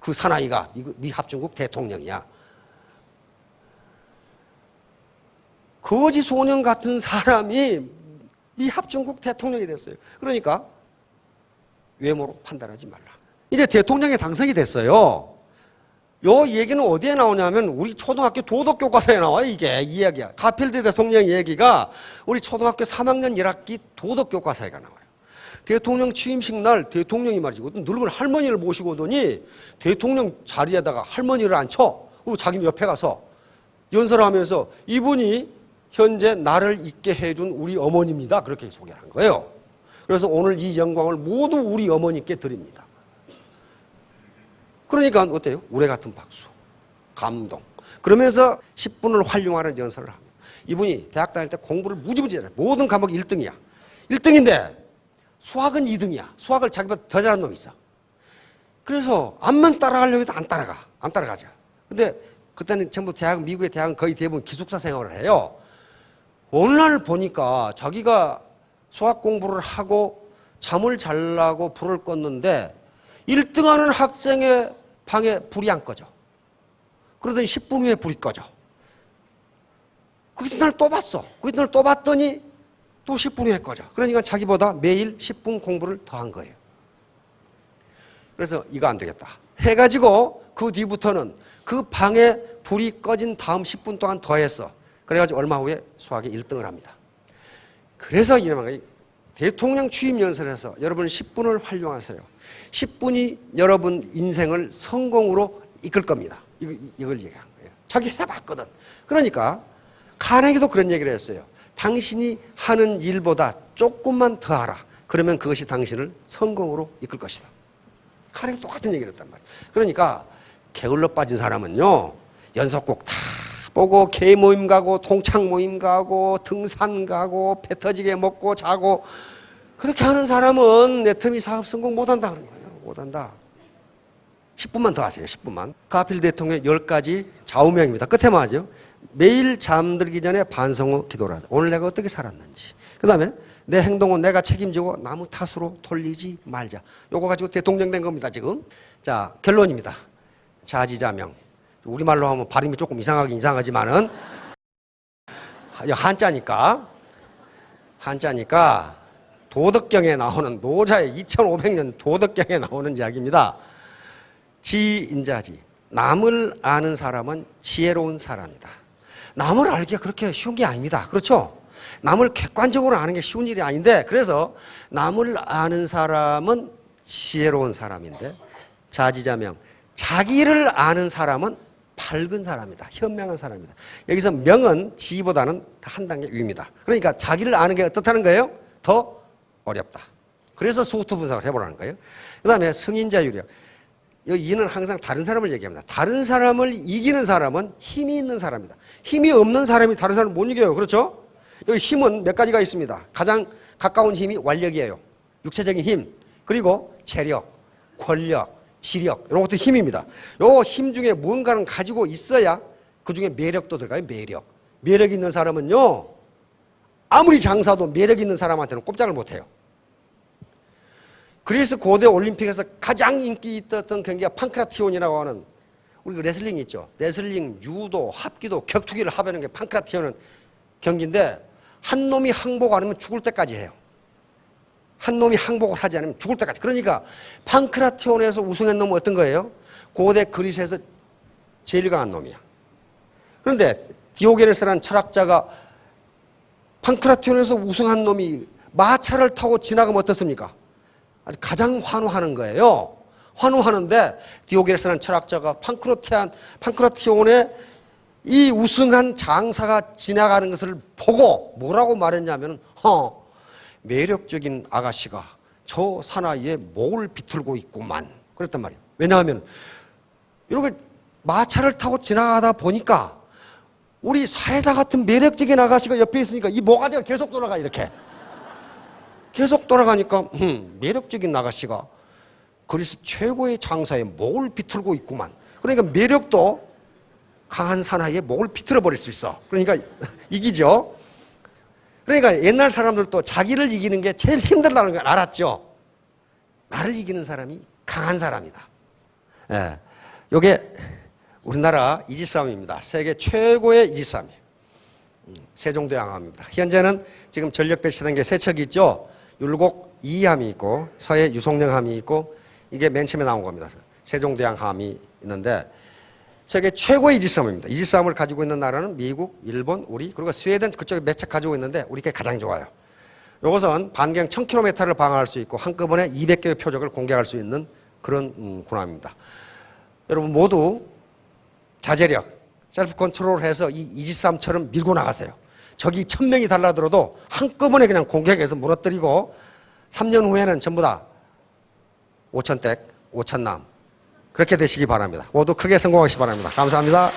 그 사나이가 미 합중국 대통령이야. 거지 소년 같은 사람이 미 합중국 대통령이 됐어요. 그러니까 외모로 판단하지 말라. 이제 대통령에 당선이 됐어요. 요 얘기는 어디에 나오냐면 우리 초등학교 도덕교과서에 나와요. 이게 이 이야기야. 가필드 대통령 얘기가 우리 초등학교 3학년 1학기 도덕교과서에 나와요. 대통령 취임식 날 대통령이 말이죠. 어떤 늙은 할머니를 모시고 오더니 대통령 자리에다가 할머니를 앉혀. 그리고 자기는 옆에 가서 연설을 하면서 이분이 현재 나를 있게 해준 우리 어머니입니다. 그렇게 소개를 한 거예요. 그래서 오늘 이 영광을 모두 우리 어머니께 드립니다. 그러니까 어때요? 우레 같은 박수, 감동. 그러면서 10분을 활용하는 연설을 합니다. 이분이 대학 다닐 때 공부를 무지무지 잘해. 모든 과목 1등이야. 1등인데 수학은 2등이야. 수학을 자기보다 더 잘하는 놈이 있어. 그래서 암만 따라가려고 해도 안 따라가죠. 근데 그때는 전부 미국의 대학은 거의 대부분 기숙사 생활을 해요. 어느 날 보니까 자기가 수학 공부를 하고 잠을 자려고 불을 껐는데 1등하는 학생의 방에 불이 안 꺼져. 그러더니 10분 후에 불이 꺼져. 그 이튿날 또 봤어. 그 이튿날 또 봤더니 또 10분 후에 꺼져. 그러니까 자기보다 매일 10분 공부를 더 한 거예요. 그래서 이거 안 되겠다 해가지고 그 뒤부터는 그 방에 불이 꺼진 다음 10분 동안 더 했어. 그래가지고 얼마 후에 수학에 1등을 합니다. 그래서 이놈의 대통령 취임 연설에서 여러분 10분을 활용하세요. 10분이 여러분 인생을 성공으로 이끌 겁니다. 이걸 얘기한 거예요. 자기 해봤거든. 그러니까 카네기도 그런 얘기를 했어요. 당신이 하는 일보다 조금만 더 하라. 그러면 그것이 당신을 성공으로 이끌 것이다. 카네기 똑같은 얘기를 했단 말이에요. 그러니까 게을러 빠진 사람은요, 연속곡 다 보고 개 모임 가고 동창 모임 가고 등산 가고 배 터지게 먹고 자고 그렇게 하는 사람은 내 틈이 사업 성공 못한다 그런 거예요. 못한다. 10분만 더 하세요. 10분만. 가필 대통령 10가지 좌우명입니다. 끝에 뭐하죠? 매일 잠들기 전에 반성 후 기도를 하자. 오늘 내가 어떻게 살았는지. 그 다음에 내 행동은 내가 책임지고 남의 탓으로 돌리지 말자. 요거 가지고 대통령 된 겁니다. 지금. 자, 결론입니다. 자지자명. 우리말로 하면 발음이 조금 이상하긴 이상하지만은 한자니까 도덕경에 나오는 노자의 2500년 도덕경에 나오는 이야기입니다. 지인자지. 남을 아는 사람은 지혜로운 사람이다. 남을 알기가 그렇게 쉬운 게 아닙니다. 그렇죠? 남을 객관적으로 아는 게 쉬운 일이 아닌데, 그래서 남을 아는 사람은 지혜로운 사람인데, 자지자명. 자기를 아는 사람은 밝은 사람이다. 현명한 사람이다. 여기서 명은 지보다는 한 단계 위입니다. 그러니까 자기를 아는 게 어떻다는 거예요? 더 어렵다. 그래서 수투 분석을 해보라는 거예요. 그 다음에 승인자유력. 여기 이는 항상 다른 사람을 얘기합니다. 다른 사람을 이기는 사람은 힘이 있는 사람이다. 힘이 없는 사람이 다른 사람을 못 이겨요. 그렇죠? 여기 힘은 몇 가지가 있습니다. 가장 가까운 힘이 완력이에요. 육체적인 힘. 그리고 체력, 권력, 지력 이런 것도 힘입니다. 요 힘 중에 무언가는 가지고 있어야 그 중에 매력도 들어가요. 매력 있는 사람은요, 아무리 장사도 매력 있는 사람한테는 꼼짝을 못해요. 그리스 고대 올림픽에서 가장 인기 있었던 경기가 판크라티온이라고 하는, 우리 그 레슬링 있죠. 레슬링, 유도, 합기도, 격투기를 합하는 게 판크라티온 경기인데, 한 놈이 항복 안 하면 죽을 때까지 해요. 한 놈이 항복을 하지 않으면 죽을 때까지. 그러니까 판크라티온에서 우승한 놈은 어떤 거예요? 고대 그리스에서 제일 강한 놈이야. 그런데 디오게네스라는 철학자가 판크라티온에서 우승한 놈이 마차를 타고 지나가면 어떻습니까? 아주 가장 환호하는 거예요. 환호하는데 디오게네스라는 철학자가 판크라티온에 이 우승한 장사가 지나가는 것을 보고 뭐라고 말했냐면, 매력적인 아가씨가 저 사나이의 목을 비틀고 있구만. 그랬단 말이에요. 왜냐하면 이렇게 마차를 타고 지나가다 보니까 우리 사회자 같은 매력적인 아가씨가 옆에 있으니까 이 모가지가 계속 돌아가. 이렇게 계속 돌아가니까 매력적인 아가씨가 그리스 최고의 장사의 목을 비틀고 있구만. 그러니까 매력도 강한 사나이의 목을 비틀어 버릴 수 있어. 그러니까 이기죠. 그러니까 옛날 사람들도 자기를 이기는 게 제일 힘들다는 걸 알았죠. 나를 이기는 사람이 강한 사람이다. 예, 요게 우리나라 이지싸움입니다. 세계 최고의 이지싸움이에요. 세종대왕함입니다. 현재는 지금 전력 배치된 게 세 척이 있죠. 율곡 2함이 있고 서해 유송령함이 있고, 이게 맨 처음에 나온 겁니다. 세종대왕함이 있는데 세계 최고의 이지싸움입니다. 이지싸움을 가지고 있는 나라는 미국, 일본, 우리, 그리고 스웨덴 그쪽에 몇 척 가지고 있는데 우리게 가장 좋아요. 이것은 반경 1000km를 방어할 수 있고 한꺼번에 200개의 표적을 공격할 수 있는 그런 군함입니다. 여러분 모두 자제력, 셀프 컨트롤해서 이 이지싸움처럼 밀고 나가세요. 적이 1000명이 달라들어도 한꺼번에 그냥 공격해서 무너뜨리고 3년 후에는 전부 다 5,000댁, 5,000남 그렇게 되시기 바랍니다. 모두 크게 성공하시기 바랍니다. 감사합니다.